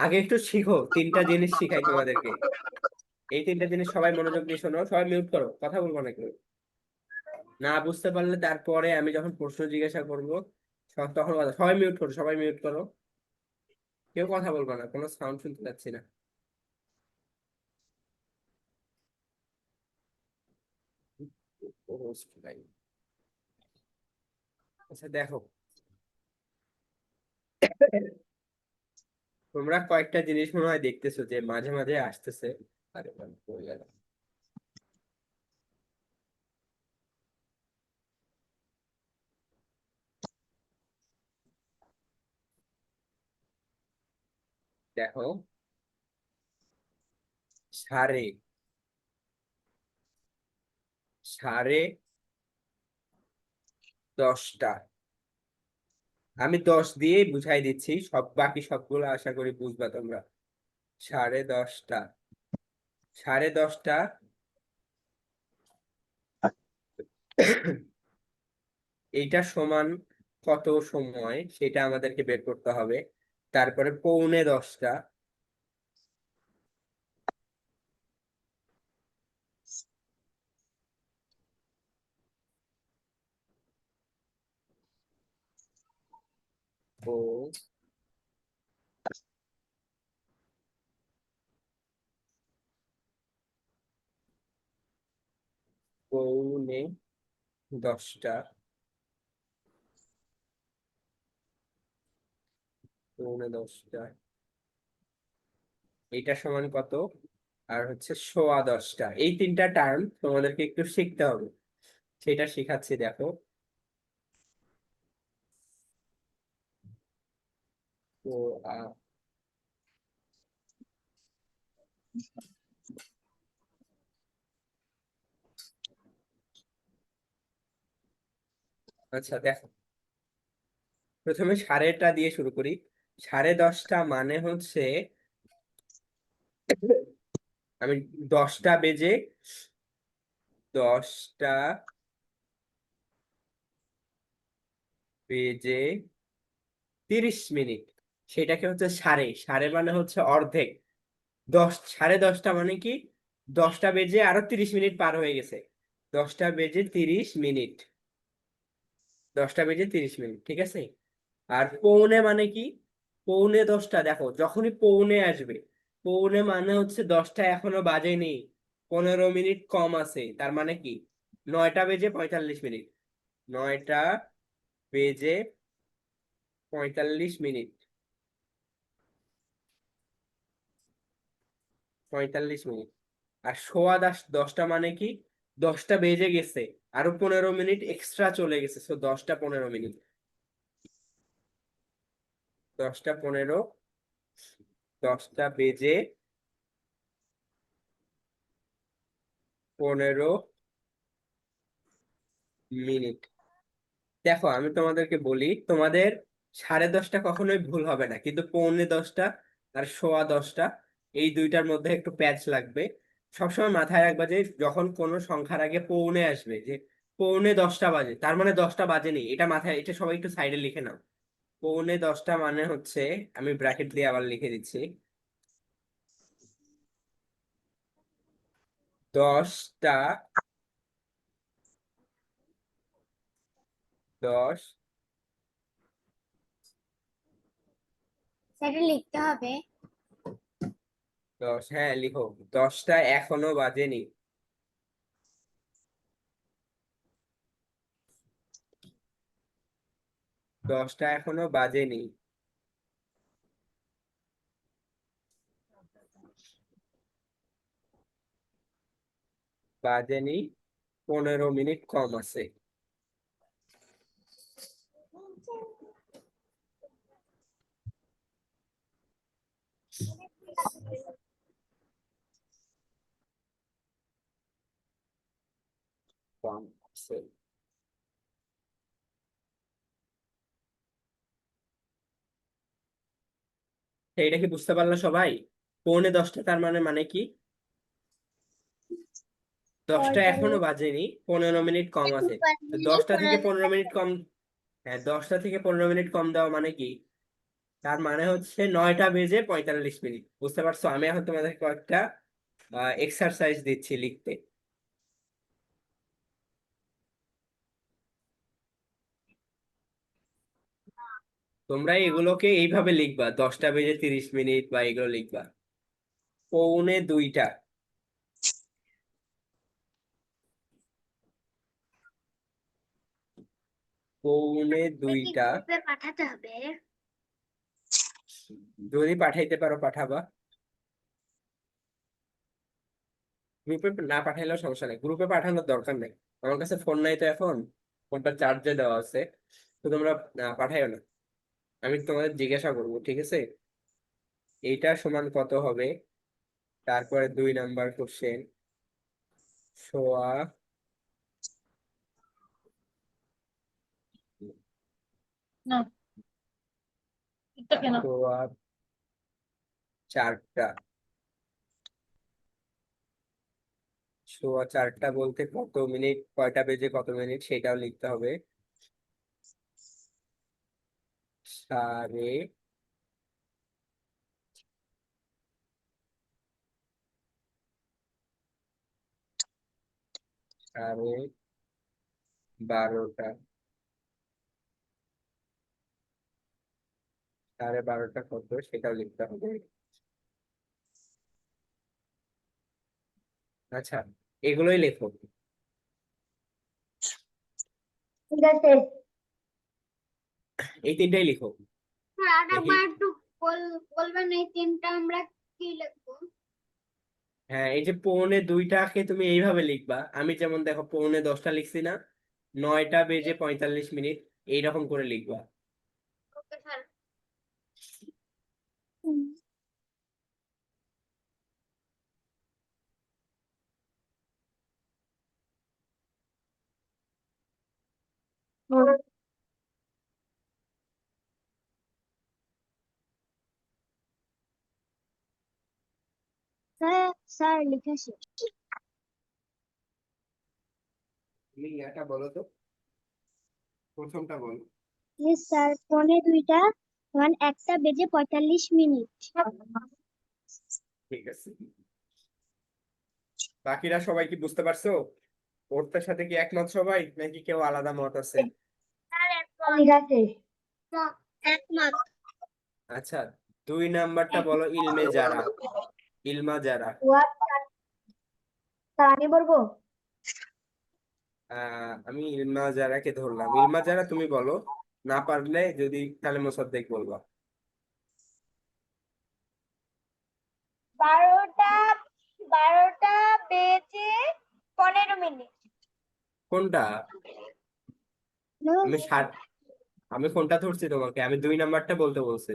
আগে একটু শিখো, 3টা জিনিস শিখাই তোমাদেরকে। এই 3টা জিনিস সবাই মনোযোগ দিয়ে শোনো, সবাই মিউট করো, কথা বলবো না কেউ। না বুঝতে পারলে তারপরে আমি যখন প্রশ্ন জিজ্ঞাসা করবো তখন সবাই মিউট করো, সবাই মিউট করো, কেউ কথা বলবো না, কোনো সাউন্ড শুনতে পাচ্ছি না। Host line। আচ্ছা দেখো, তোমরা কয়েকটা জিনিস মনে হয় দেখতেছো যে মাঝে মাঝে আসতেছে। আরে বাবা, হয়ে গেল। দেখো, সাড়ে সাড়ে 10টা, আমি 10 দিয়ে বুঝাই দিচ্ছি, বাকি সবগুলো আশা করি বুঝবা তোমরা। 10:30, 10:30, এইটা সমান কত সময় সেটা আমাদেরকে বের করতে হবে। তারপরে 9:45, ও 9:45, 9:45, এটা সমান কত? আর হচ্ছে 10:15। এই 3টা টার্ম তোমাদেরকে একটু শিখতে হবে, সেটা শিখাচ্ছি দেখো। তো আচ্ছা দেখো, প্রথমে সাড়েটা দিয়ে শুরু করি। 10:30 মানে হচ্ছে আমি 10টা বেজে 30 মিনিট, সেটাকে হচ্ছে সাড়ে, সাড়ে মানে হচ্ছে অর্ধেক। 10, 10:30 মানে কি? 10টা বেজে আরো 30 মিনিট পার হয়ে গেছে। 10টা বেজে 30 মিনিট, 10টা বেজে 30 মিনিট, ঠিক আছে। আর পৌনে মানে কি? পৌনে 10টা, দেখো যখনই পৌনে আসবে, পৌনে মানে হচ্ছে 10টা এখনো বাজেনি, 15 মিনিট কম আছে, তার মানে কি 9টা বেজে 45 মিনিট, 9টা বেজে 45 মিনিট, 45 মিনিট। আর সোয়া 10টা মানে কি 10টা বেজে গেছে, আরো 15 মিনিট এক্সট্রা চলে গেছে, 10টা 15 মিনিট, 10টা 15, 10টা বেজে 15 মিনিট। দেখো আমি তোমাদেরকে বলি, তোমাদের 10:30 কখনোই ভুল হবে না, কিন্তু পৌনে 10টা আর সোয়া 10টা এই দুইটার মধ্যে একটু প্যাচ লাগবে। সবসময় মাথায় রাখবা যে যখন কোনো সংখ্যার আগে পৌনে আসবে, যে পৌনে 10টা বাজে, তার মানে 10টা বাজেনি, এটা মাথায়, এটা সবাই একটু সাইডে লিখে নাও। পৌনে 10টা মানে হচ্ছে, আমি ব্র্যাকেট দিয়ে আবার লিখে দিচ্ছি, 10টা 10, সেটা লিখতে হবে। 10, হ্যাঁ লিখো, 10টা এখনো বাজেনি, 10টা এখনো বাজেনি, বাজেনি, 15 মিনিট কম আছে। কম আছে। তো এটা কি বুঝতে পারলো সবাই? পৌনে 10টা তার মানে কি 10টা এখনো বাজেনি, 15 মিনিট কম আছে। তো 10টা থেকে 15 মিনিট কম, হ্যাঁ 10টা থেকে 15 মিনিট কম দেওয়া মানে কি, তার মানে হচ্ছে 9টা বেজে 45 মিনিট। বুঝতে পারছো? আমি এখন তোমাদের কয়েকটা এক্সারসাইজ দিচ্ছি লিখতে, তোমরা এগুলোকে এইভাবে লিখবা, 10টা বেজে 30 মিনিট বা এগুলো লিখবা। পৌনে 2টা, পৌনে এটা কি 2টা, গ্রুপে পাঠাতে হবে? যদি পাঠাইতে পারো পাঠাবা, গ্রুপে না পাঠাইলেও সমস্যা নেই, গ্রুপে পাঠানোর দরকার নেই, আমার কাছে ফোন নাই তো এখন, ফোনটা চার্জে দেওয়া আছে, তো তোমরা পাঠাইও না, আমি তোমাদের জিজ্ঞাসা করবো, ঠিক আছে? এইটা সমান কত হবে, তারপরে 2 নাম্বার কোশ্চেন, সোয়া না এটা কেন? সোয়া 4টা, সোয়া 4টা বলতে কত মিনিট, কয়টা বেজে কত মিনিট সেটাও লিখতে হবে, সাড়ে সাড়ে 12টা, সাড়ে 12টা কত সেটাও লিখতে হবে। আচ্ছা, এগুলোই লেখো, ঠিক আছে। এই তিনটাই লিখো হ্যাঁ, আর দেখি। একবার একটু বলবেন এই তিনটা আমরা কি লিখবো? হ্যাঁ, এই যে পৌনে 2টাকে তুমি এইভাবে লিখবা, আমি যেমন দেখো পৌনে 10টা লিখছি না, 9টা বেজে 45 মিনিট, এইরকম করে লিখবা। Okay sir. স্যার স্যার লেখা শেষ। তুমি এটা বলো তো, প্রথমটা বলো। প্লিজ স্যার, 2:45 মানে 1:45 ঠিক আছে, বাকিরা সবাই কি বুঝতে পারছো? ওরটার সাথে কি একমত সবাই, নাকি কেউ আলাদা মত আছে? ঠিক আছে। একমত। আচ্ছা, 2 নাম্বারটা বলো ইলমে যারা, ইলমা যারা। তা আমি বলবো আমি ইলমা যারাকে ধরলাম, ইলমা যারা তুমি বলো, না পারলে যদি তাহলে মোসাদ্দেক বলবা। 12টা বেজে 15 মিনিট। কোনটা? আমি ষাট, আমি কোনটা ধরছি তোমাকে? আমি 2 নাম্বারটা বলতে বলছি।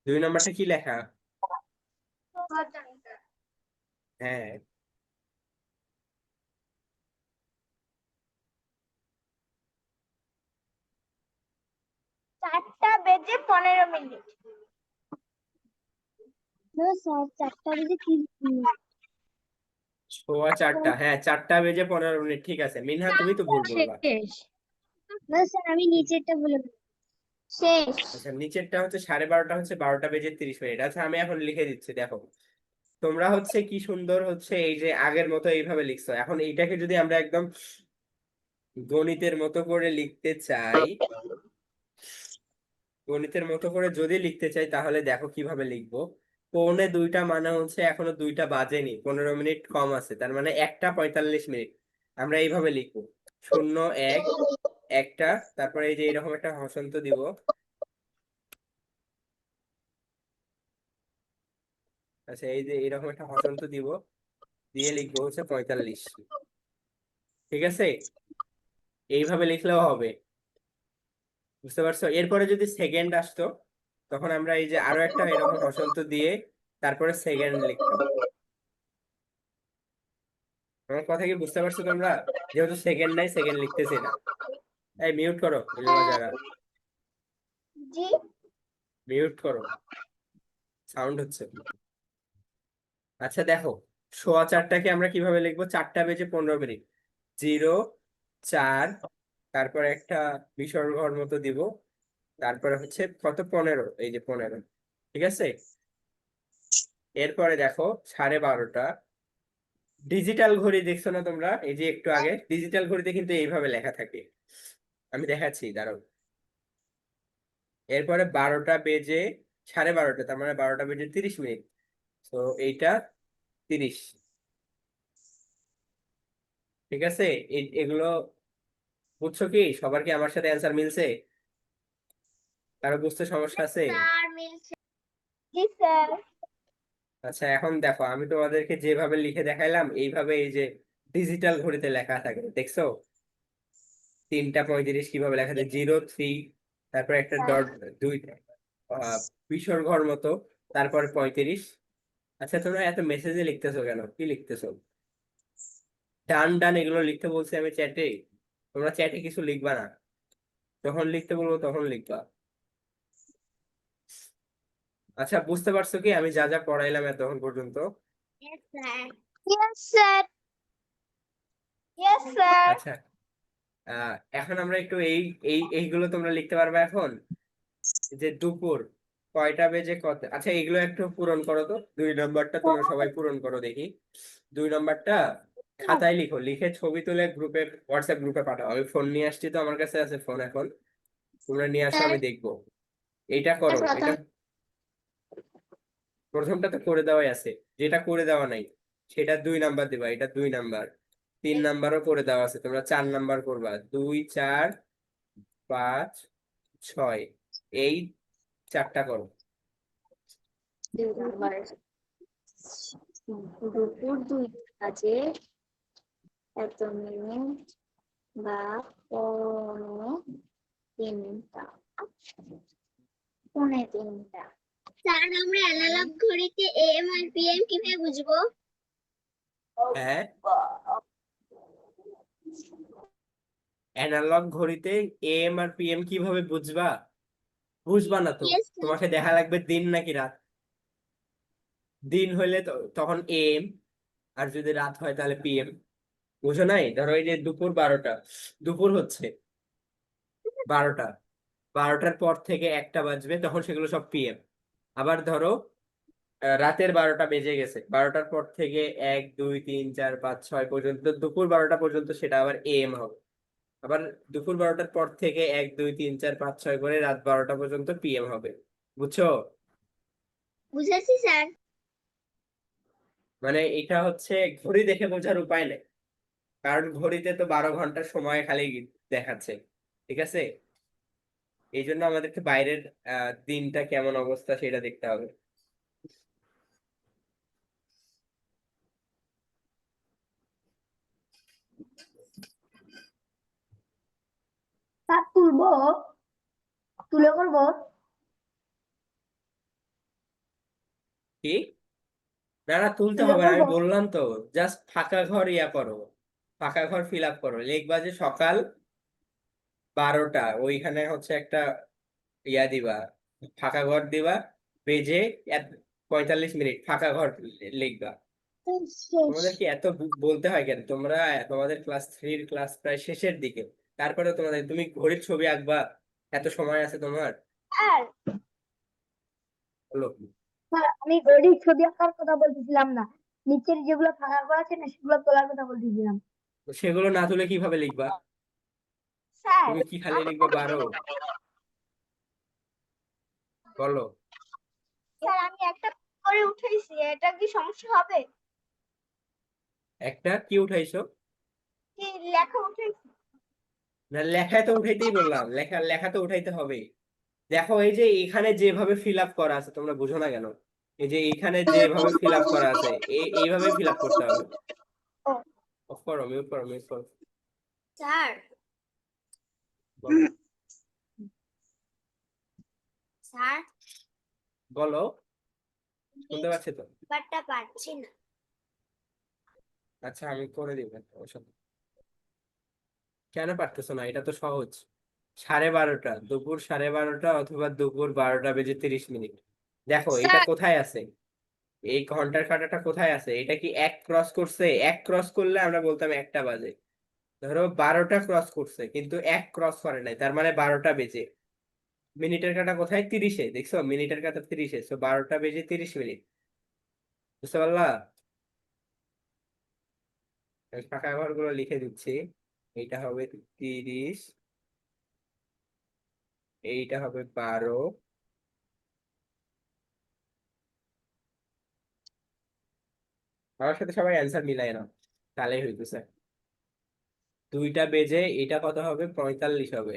2 নাম্বারটা কি লেখা? হ্যাঁ, 4টা বেজে 15 মিনিট। না স্যার 4টা বেজে 30 মিনিট। 4:15, হ্যাঁ 4টা বেজে 15 মিনিট, ঠিক আছে। মিনহা তুমি তো ভুল বললা। শেষ না স্যার আমি নিচেরটা বলে দিই। শেষ। আচ্ছা, নিচেরটা হচ্ছে 12:30, হচ্ছে 12টা বেজে 30 মিনিট। আচ্ছা, আমি এখন লিখে দিচ্ছি, দেখো তোমরা হচ্ছে কি সুন্দর হচ্ছে এই যে আগের মতো এইভাবে লিখছো। এখন এইটাকে যদি আমরা একদম গণিতের মতো করে লিখতে চাই, গণিতের মতো করে যদি লিখতে চাই তাহলে দেখো কিভাবে লিখবো। 1:45 মানে হচ্ছে এখনো 2টা বাজেনি, 15 মিনিট কম আছে, তার মানে 1:45 মিনিট। আমরা এইভাবে লিখবো 0 1 একটা, তারপরে এই যে এরকম একটা হসন্ত দিব। আচ্ছা, এই যে এরকম একটা হসন্ত দিব, দিয়ে লিখবো হচ্ছে 45। ঠিক আছে, এইভাবে লিখলেও হবে, বুঝতে পারছো? এরপরে যদি সেকেন্ড আসতো তখন আমরা এই যে আরো একটা এরকম হসন্ত দিয়ে তারপরে সেকেন্ড লিখতাম। আমার কথা কি বুঝতে পারছো তোমরা? যেহেতু সেকেন্ড নাই, সেকেন্ড লিখতেছি না। এই মিউট করো ইলমা যারা, জি মিউট করো, সাউন্ড হচ্ছে। আচ্ছা দেখো, 4:15টাকে আমরা কিভাবে লিখবো? 4টা বেজে 15 মিনিট, 0 4, তারপর একটা বিসর্গর মতো দিব, তারপরে হচ্ছে কত, 15, এই যে 15। ঠিক আছে, এরপরে দেখো 12:30। ডিজিটাল ঘড়ি দেখছো না তোমরা? এই যে একটু আগে ডিজিটাল ঘড়িতে কিন্তু এইভাবে লেখা থাকে, আমি দেখাচ্ছি দাঁড়াও। এরপরে 12:30, তার মানে 12টা বেজে 30 মিনিট, তো এইটা 30। ঠিক আছে, এগুলো বুঝছো কি? সবার কি আমার সাথে অ্যান্সার মিলছে? কারো বুঝতে সমস্যা আছে? স্যার মিলছে। জি স্যার। আচ্ছা, এখন দেখো আমি তোমাদেরকে যেভাবে লিখে দেখাইলাম এইভাবে এই যে ডিজিটাল ঘড়িতে লেখা থাকে, দেখছো? 3টা 35 কিভাবে লেখা যায়, 0 3, তারপর একটা ডট, দুইটা বিসর্গর মতো, তারপর 35। আচ্ছা, তোমরা এত মেসেজে লিখতেছো কেন? কি লিখতেছো? ডান ডান এগুলো লিখতে বলছি আমি চ্যাটে? তোমরা চ্যাটে কিছু লিখবা না, যখন লিখতে বলবো তখন লিখবা। আচ্ছা, বুঝতে পারছো কি আমি যা যা পড়াইলাম এতক্ষণ পর্যন্ত? Yes, sir. Yes sir. Yes sir. আচ্ছা, এখন আমরা একটু এইগুলো তোমরা লিখতে পারবে এখন, যে দুপুর কয়টা বেজে কত। আচ্ছা, এগুলো একটু পূরণ করো তো, 2 নাম্বারটা তোমরা সবাই পূরণ করো দেখি। 2 নাম্বারটা খাতায় লিখো, লিখে ছবি তুলে গ্রুপে, হোয়াটসঅ্যাপ গ্রুপে পাঠাও। আমি ফোন নিয়ে আসছি তো, আমার কাছে আছে ফোন এখন, তোমরা নিয়ে আসো, আমি দেখবো। এইটা করো, এটা প্রথমটা তো করে দেওয়াই আছে, যেটা করে দেওয়া নাই সেটা 2 নাম্বার দিবা, এটা 2 নাম্বার। 3 নাম্বারও করে দেওয়া আছে, তোমরা 4 নাম্বার করবা, 2 4 5 6, এই 4টা করো। দুপুর 2টা বাজে 1 মিনিট বা 3টা 3:45। স্যার আমরা অ্যানালগ ঘড়িতে এএম আর পিএম কিভাবে বুঝবো? হ্যাঁ, অ্যানালগ ঘড়িতে এএম আর পিএম কিভাবে বুঝবা? বুঝবা না তো, Yes, sir. তোমাকে দেখা লাগবে দিন নাকি রাত। দিন হইলে তখন এএম, আর যদি রাত হয় তাহলে পিএম। বুঝো নাই? ধরো এই যে দুপুর 12টা, দুপুর হচ্ছে 12টা, 12টার পর থেকে 1টা বাজবে, তখন সেগুলো সব পিএম। আবার ধরো রাতের 12টা বেজে গেছে, 12টার পর থেকে 1 2 3 4 5 6 পর্যন্ত, দুপুর 12টা পর্যন্ত সেটা আবার এএম হবে। আবার দুপুর 12টার পর থেকে 1 2 3 4 5 6 করে রাত 12টা পর্যন্ত পিএম হবে, বুঝছো? বুঝেছি স্যার। মানে এটা হচ্ছে ঘড়ি দেখে বোঝার উপায় নেই, কারণ ঘড়িতে তো 12 ঘন্টা সময় খালি দেখাচ্ছে, ঠিক আছে? এই জন্য আমাদেরকে বাইরের দিনটা কেমন অবস্থা সেটা দেখতে হবে। স্যার তুলে করবো? কি? না না, তুলতে তুলে হবে না, আমি করবো? বললাম তো, জাস্ট ফাঁকা ঘর ইয়া করো, ফাঁকা ঘর ফিল আপ করো, লিখবা যে সকাল 12টা, ওইখানে হচ্ছে একটা ইয়া দিবা, ফাঁকা ঘর দিবা, বেজে 45 মিনিট ফাঁকা ঘর লিখবা। শেষ। তোমাদের কি এত বলতে হয় কেন? তোমরা তোমাদের ক্লাস 3 ক্লাস প্রায় শেষের দিকে, তারপরে তুমি ঘড়ির ছবি আঁকবা, এত সময় আছে তোমার? স্যার বলো। স্যার, আমি ঘড়ির ছবি আঁকার কথা বলতেছিলাম না, নিচের যেগুলো ফাঁকা করা আছে না সেগুলো তোলার কথা বলতেছিলাম। তো সেগুলো না তুলে কিভাবে লিখবা? স্যার তুমি কি খালি লিখবা 12? বলো। স্যার আমি একটা করে উঠেছি, এটা কি সমস্যা হবে? একটা কি উঠাইছো? কি লেখা উঠেছি? না, লেখায় তো উঠাইতেই বললাম, লেখা লেখা তো উঠাইতে হবে। দেখো, এই যে এখানে যেভাবে ফিল আপ করা আছে তোমরা বুঝো না কেন? এই যে এখানে যেভাবে ফিল আপ করা আছে এইভাবে ফিল আপ করতে হবে। অফ করো, মিউট করো, মিউট করো। স্যার বলো। স্যার বলো, শুনতে পাচ্ছি তো। ব্যাপারটা পারছি না। আচ্ছা, আমি করে দিব কেন পারতেছো না? এটা তো সহজ। 12:30, দুপুর 12:30 অথবা দুপুর 12টা বেজে 30 মিনিট। দেখো এটা স্যার কোথায় আছে, এই ঘন্টার কাঁটাটা কোথায় আছে? এটা কি 1 ক্রস করছে? 1 ক্রস করলে আমরা বলতাম 1টা বাজে। ধরো 12টা ক্রস করছে কিন্তু 1 ক্রস করে নাই, তার মানে 12টা বেজে। মিনিটের কাঁটা কোথায়? 30-এ, দেখছো মিনিটের কাঁটা 30-এ, 12টা বেজে 30 মিনিট। বুঝতে পারলা? আমি ফাঁকা ঘরগুলো লিখে দিচ্ছি। এইটা হবে 30, এইটা হবে 12। আমার সাথে সবাই অ্যান্সার মিলাই না, তাহলেই হইতেছে। 2টা বেজে এটা কত হবে? 45 হবে।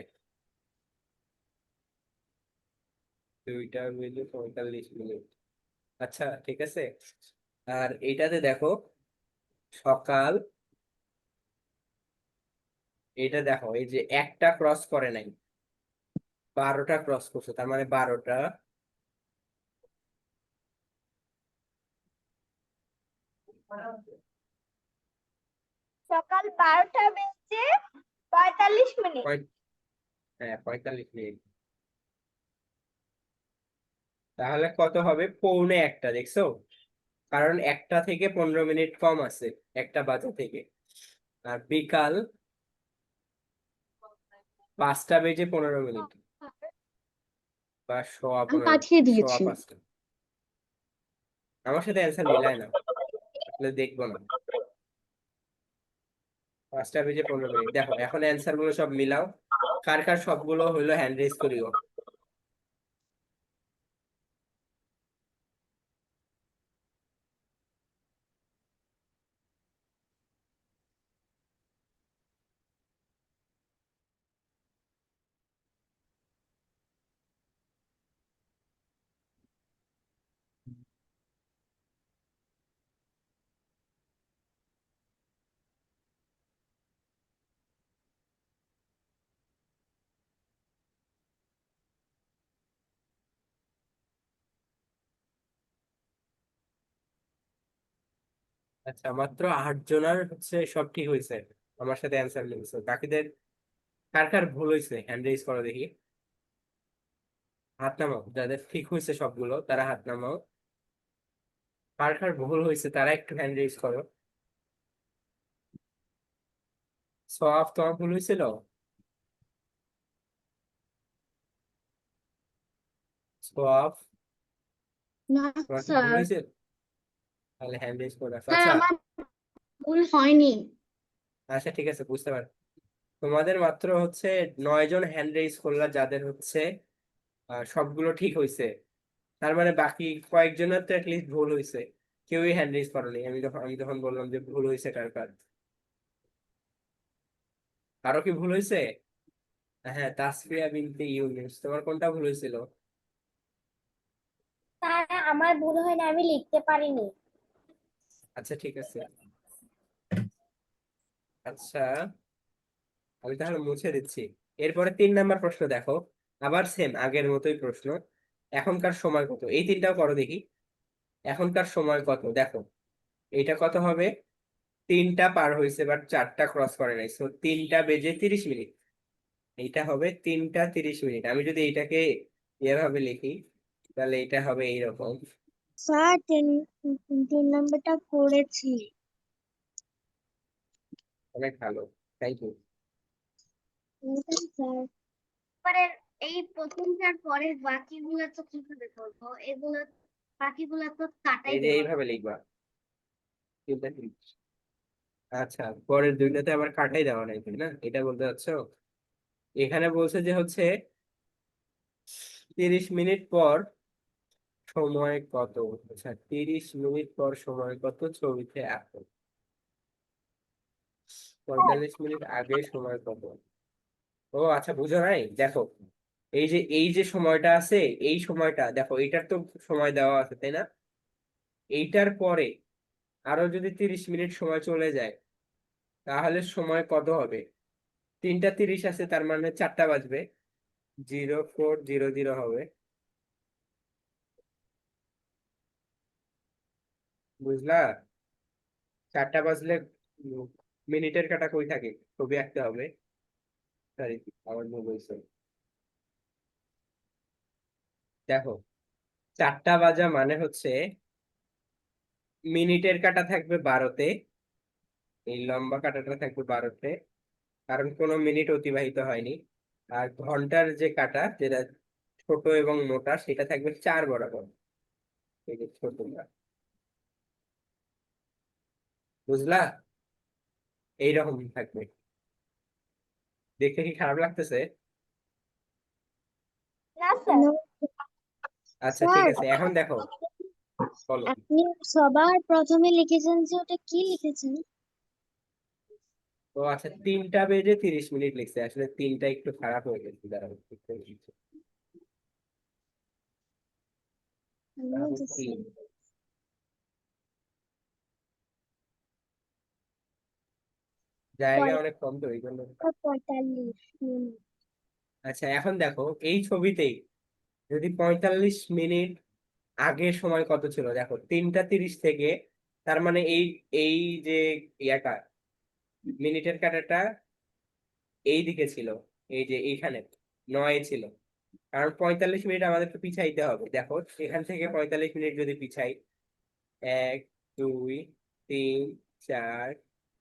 2টা বেজে 45 মিনিট। আচ্ছা, ঠিক আছে। আর এইটাতে দেখো, সকাল, এটা দেখো এই যে একটা ক্রস করে নাই, 12টা ক্রস করছে, তার মানে 12টা। সকাল 12টা বেজে 45 মিনিট। হ্যাঁ, 45 মিনিট। তাহলে কত হবে? পৌনে একটা, দেখছো? কারণ 1টা থেকে 15 মিনিট কম আছে, 1টা বাজে থেকে। আর বিকাল 5টা বেজে 15 মিনিট, বা সোয়া আমি 15, পাঠিয়ে সোয়া দিয়েছি। 5টা। আমার সাথে অ্যান্সার মিলায় না, তাহলে দেখবো না। 5টা বেজে 15 মিনিট, দেখো এখন অ্যান্সার গুলো সব মিলাও, কার কার সবগুলো হইলো হ্যান্ড রেজ করিও। আচ্ছা, মাত্র 8 জনের হচ্ছে সব ঠিক হয়েছে, আমার সাথে অ্যান্সার মিলছে। বাকিদের কার কার ভুল হয়েছে হ্যান্ড রেজ করো দেখি। হাত নামাও, যাদের ঠিক হয়েছে সবগুলো তারা হাত নামাও। কার কার ভুল হয়েছে তারা একটু হ্যান্ড রেজ করো। সব তোমার ভুল হয়েছিল? সব না তোমার কি ভুল স্যার, হয়েছে? তাহলে হ্যান্ড রেজ করে রাখো। স্যার আচ্ছা। আমার ভুল হয়নি। আচ্ছা, ঠিক আছে, বুঝতে পার। তোমাদের মাত্র হচ্ছে 9 জন হ্যান্ড রেইজ করলা, যাদের হচ্ছে সবগুলো ঠিক হয়েছে। তার মানে বাকি কয়েকজনের তো লিস্ট ভুল হয়েছে, কেউই হ্যান্ড রেইজ করেনি। আমি তখন বললাম যে ভুল হয়েছে কার কার। কারো কি ভুল হয়েছে? হ্যাঁ, তাসফিয়া বিনতে ইউনুস, তোমার কোনটা ভুল হয়েছিল? স্যার আমার ভুল হয় না, আমি লিখতে পারিনি। আচ্ছা ঠিক আছে। আচ্ছা, আমি তাহলে মুছে দিচ্ছি। এরপরে 3 নাম্বার প্রশ্ন দেখো, আবার সেম আগের মতোই প্রশ্ন। এখনকার সময় কত, এই তিনটাও করো দেখি। এখনকার সময় কত দেখো, এটা কত হবে? 3টা পার হয়েছে বাট 4টা ক্রস করে নাই, সো 3টা বেজে 30 মিনিট। এইটা হবে 3টা 30 মিনিট। আমি যদি এইটাকে এভাবে লিখি, তাহলে এটা হবে এইরকম। স্যার তিন নাম্বারটা করেছি। অনেক ভালো, থ্যাংক ইউ। স্যার পরের এই প্রথমটার পরের বাকিগুলো তো কিভাবে করবো? এগুলো বাকিগুলো তো কাটাই এই যে দেওয়া। এইভাবে লিখবা। আচ্ছা, পরের দুইটাতে আবার কাটাই দেওয়া নাই, তাই না? এটা বলতে চাচ্ছো? এখানে বলছে যে হচ্ছে 30 মিনিট পর সময় কত। আচ্ছা, 30 মিনিট পর সময় কত ছবিতে আঁকো। 45 মিনিট আগে সময় কত। ও আচ্ছা, বুঝো নাই, দেখো এই যে সময়টা আছে, এই সময়টা দেখো, এইটার তো সময় দেওয়া আছে তাই না? এইটার পরে আরো যদি 30 মিনিট সময় চলে যায়, তাহলে সময় কত হবে? 3টা 30 আছে, তার মানে 4টা বাজবে, 0400 হবে। বুঝলা? 4টা বাজলে উম, মিনিটের কাটা কই থাকে, ছবি আঁকতে হবে। সরি, আমার ভুল হয়েছে। দেখো, 4টা বাজা মানে হচ্ছে মিনিটের কাটা থাকবে 12তে, এই লম্বা কাটাটা থাকবে 12তে, কারণ কোনো মিনিট অতিবাহিত হয়নি। আর ঘন্টার যে কাটা, যেটা ছোট এবং মোটা, সেটা থাকবে 4 বরাবর, এই যে ছোটটা। বুঝলা? এইরকম থাকবে। দেখতে কি খারাপ লাগতেছে? না স্যার। আচ্ছা ঠিক স্যার আছে, এখন দেখো, বলো। আপনি সবার প্রথমে লিখেছেন যে ওটা কি লিখেছেন? তো আচ্ছা, 3টা বেজে 30 মিনিট লিখছে, আসলে 3টা একটু খারাপ হয়ে গেছে, দাঁড়াও ঠিক করে দিচ্ছি। আমিও তারপর দিচ্ছি। 3, জায়গা অনেক কম তো এই জন্য। 45 মিনিট। আচ্ছা, এখন দেখো এই ছবিতেই যদি 45 মিনিট আগের সময় কত ছিল, দেখো 3টা 30 থেকে, তার মানে এই এই যে ইয়াটা, মিনিটের কাঁটাটা এই দিকে ছিল, এই যে এইখানে 9 ছিল। কারণ 45 মিনিট আমাদেরকে পিছাইতে হবে। দেখো, এখান থেকে 45 মিনিট যদি পিছাই, 1 2 3 4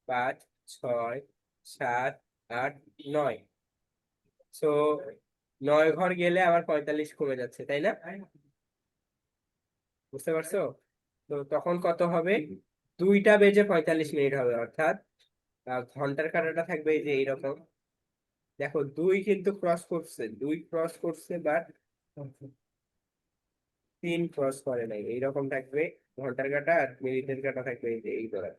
5 6 7 8 9, সো 9 ঘর গেলে আবার 45 কমে যাচ্ছে, তাই না? বুঝতে পারছো? তো তখন কত হবে? 2টা বেজে 45 মিনিট হবে, অর্থাৎ ঘন্টার কাঁটাটা থাকবে এই যে এইরকম। দেখো, 2 কিন্তু ক্রস করছে, 2 ক্রস করছে, বাট 3 ক্রস করে নাই, এইরকম থাকবে ঘন্টার কাঁটা। আর মিনিটের কাঁটা থাকবে এই যে এই ধরা।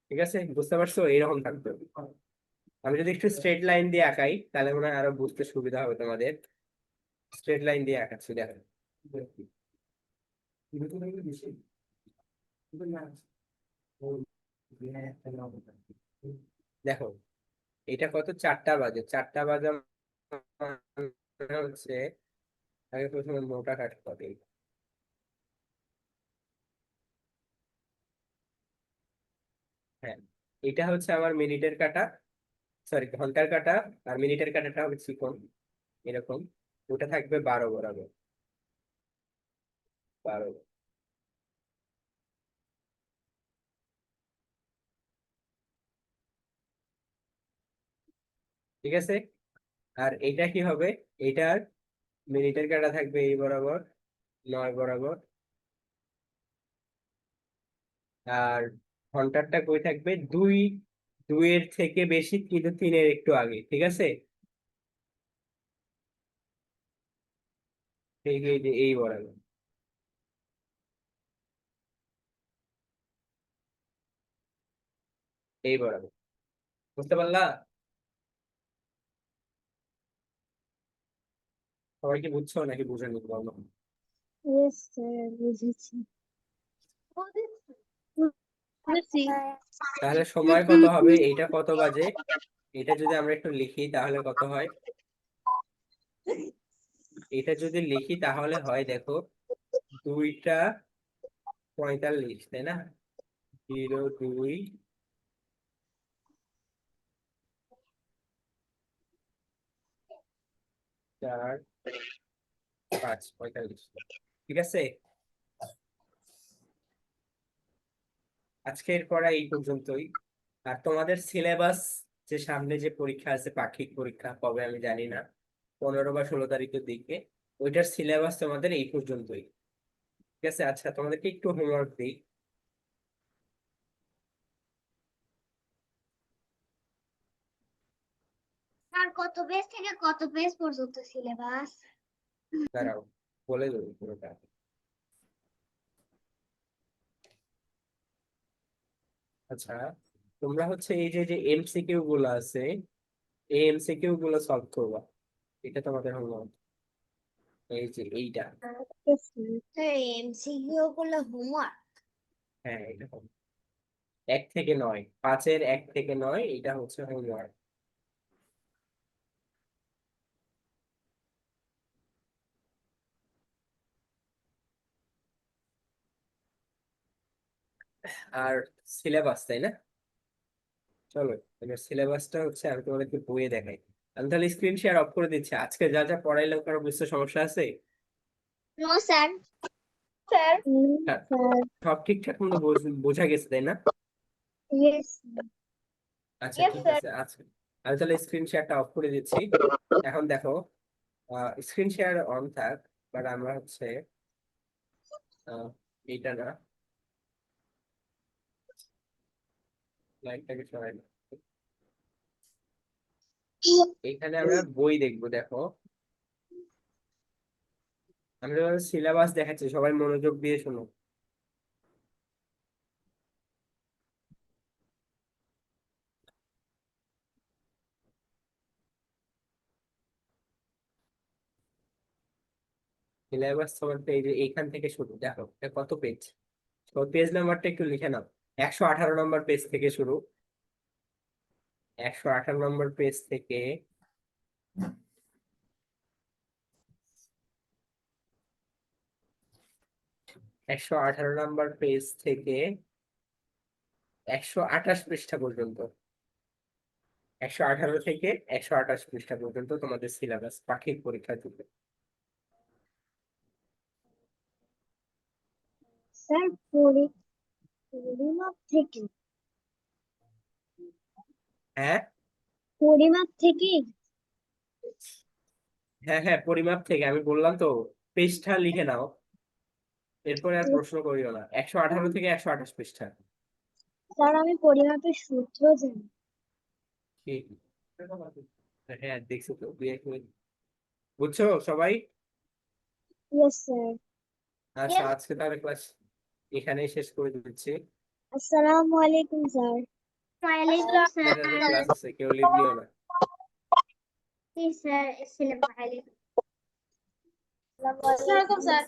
ঠিক আছে, বুঝতে পারছো? এইরকম থাকবে। আমি যদি একটু স্ট্রেট লাইন দিয়ে আঁকাই, তাহলে মনে হয় আরো বুঝতে সুবিধা হবে তোমাদের। স্ট্রেট লাইন দিয়ে আঁকাচ্ছি, দেখো। দেখো, এটা কত, 4টা বাজে। 4টা বাজে মানে হচ্ছে, আগে প্রথমে মোটা কাটতে হবে। হ্যাঁ, এটা হচ্ছে আমার মিনিটের কাটা, সরি ঘন্টার কাটা। আর মিনিটের কাটাটা হবে চিকন, এরকম। ওটা থাকবে 12 বরাবর, 12। ঠিক আছে। আর এটা কি হবে? এটার মিনিটের কাটা থাকবে এই বরাবর, 9 বরাবর। আর ঘন্টারটা কই থাকবে দুইয়ের থেকে বেশি কিন্তু তিনের একটু আগে, ঠিক আছে? এই যে এই বরাবর, এই বরাবর, বুঝতে পারলা? সবাই কি বুঝছো নাকি বুঝেনি বলো? ইয়েস স্যার, বুঝেছি। বুঝেছি। তাহলে সময় কত হবে, এইটা কত বাজে, এটা যদি আমরা একটু লিখি তাহলে কত হয়? এটা যদি লিখি তাহলে হয়, দেখো, 2টা 45, তাই না? 02 4 5 45, ঠিক আছে? আজকের পড়া এই পর্যন্তই। আর তোমাদের সিলেবাস, যে সামনে যে পরীক্ষা আছে, পাক্ষিক পরীক্ষা কবে আমি জানি না, 15 বা 16 তারিখের দিকে, ওইটার সিলেবাস তোমাদের এই পর্যন্তই, ঠিক আছে? আচ্ছা, তোমাদেরকে একটু হোমওয়ার্ক দিই। আর কত পেজ থেকে কত পেজ পর্যন্ত সিলেবাস? দাঁড়াও, বলে দেবো পুরোটা। আচ্ছা, তোমরা হচ্ছে এই যে যে এমসিকিউ গুলো আছে, এই এমসিকিউ গুলো সলভ করবা, এটা তোমাদের হোমওয়ার্ক। এই যে এইটা, এমসিকিউ গুলো হোমওয়ার্ক? হ্যাঁ এটা 1 থেকে 9, 5-এর 1 থেকে 9, এটা হচ্ছে হোমওয়ার্ক। আর সিলেবাস, তাই না? চলো, এবার সিলেবাসটা হচ্ছে আমি তোমাদেরকে বইয়ে দেখাই। আমি তাহলে স্ক্রিন শেয়ার অফ করে দিচ্ছি। আজকে যা যা পড়াইলাম, কারো বুঝতে সমস্যা আছে? No sir. স্যার হ্যাঁ, স্যার, সব ঠিকঠাক মতো বোঝা গেছে, তাই না? ইয়েস। আচ্ছা ইয়েস ঠিক স্যার। আছে। আচ্ছা, আমি তাহলে স্ক্রিন শেয়ারটা অফ করে দিচ্ছি। এখন দেখো, স্ক্রিন শেয়ার অন থাক, বাট আমরা হচ্ছে এইটা না, লাইটটাকে সরাই না। এখানে আমরা বই দেখবো, দেখো আমি তোমাদের সিলেবাস দেখাচ্ছি, সবাই মনোযোগ দিয়ে শোনো। সিলেবাস তোমার এই যে এইখান থেকে শুরু, দেখো এটা কত পেজ, তো পেজ নাম্বারটা একটু লিখে নাও। 118 নম্বর পেজ থেকে শুরু, 118 নম্বর পেজ থেকে 118 নম্বর পেজ থেকে 128 পৃষ্ঠা পর্যন্ত, 118 থেকে 128 পৃষ্ঠা পর্যন্ত তোমাদের সিলেবাস পাক্ষিক পরীক্ষা দিবে। স্যার, পরিমাপ থেকে হ্যাঁ পরিমাপ থেকে হ্যাঁ হ্যাঁ, পরিমাপ থেকে, আমি বললাম তো, পৃষ্ঠা লিখে নাও, এরপরে আর প্রশ্ন করিও না। 118 থেকে 128 পৃষ্ঠা। স্যার, আমি পরিমাপের সূত্র জানি। কি? হ্যাঁ দেখছি তো, বুঝছো সবাই? Yes sir. আচ্ছা, আজকে তাহলে ক্লাস এখানেই শেষ করে দিচ্ছি। আসসালামু আলাইকুম স্যার। ওয়ালাইকুম ক্লাস সালাম। আছে, কেউ লিভ দিও না। জি স্যার, আসসালামু আলাইকুম। আসসালামু আলাইকুম sir.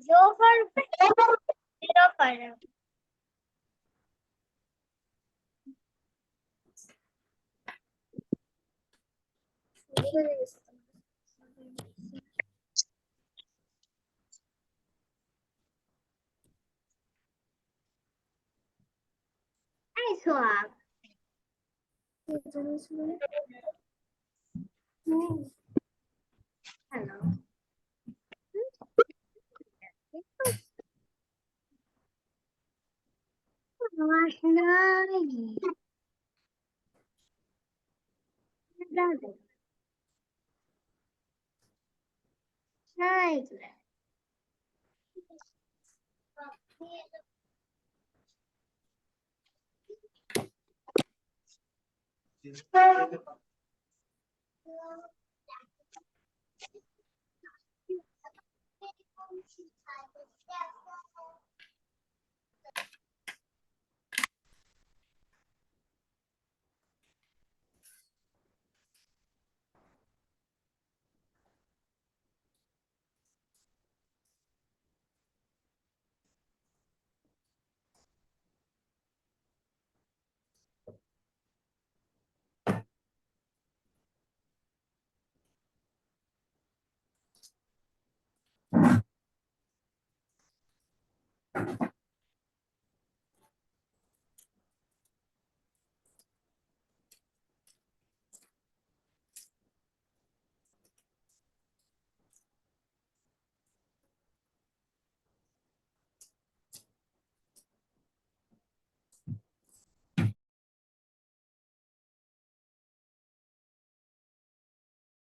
Joker, Joker. Ay, suave. Hello. Right.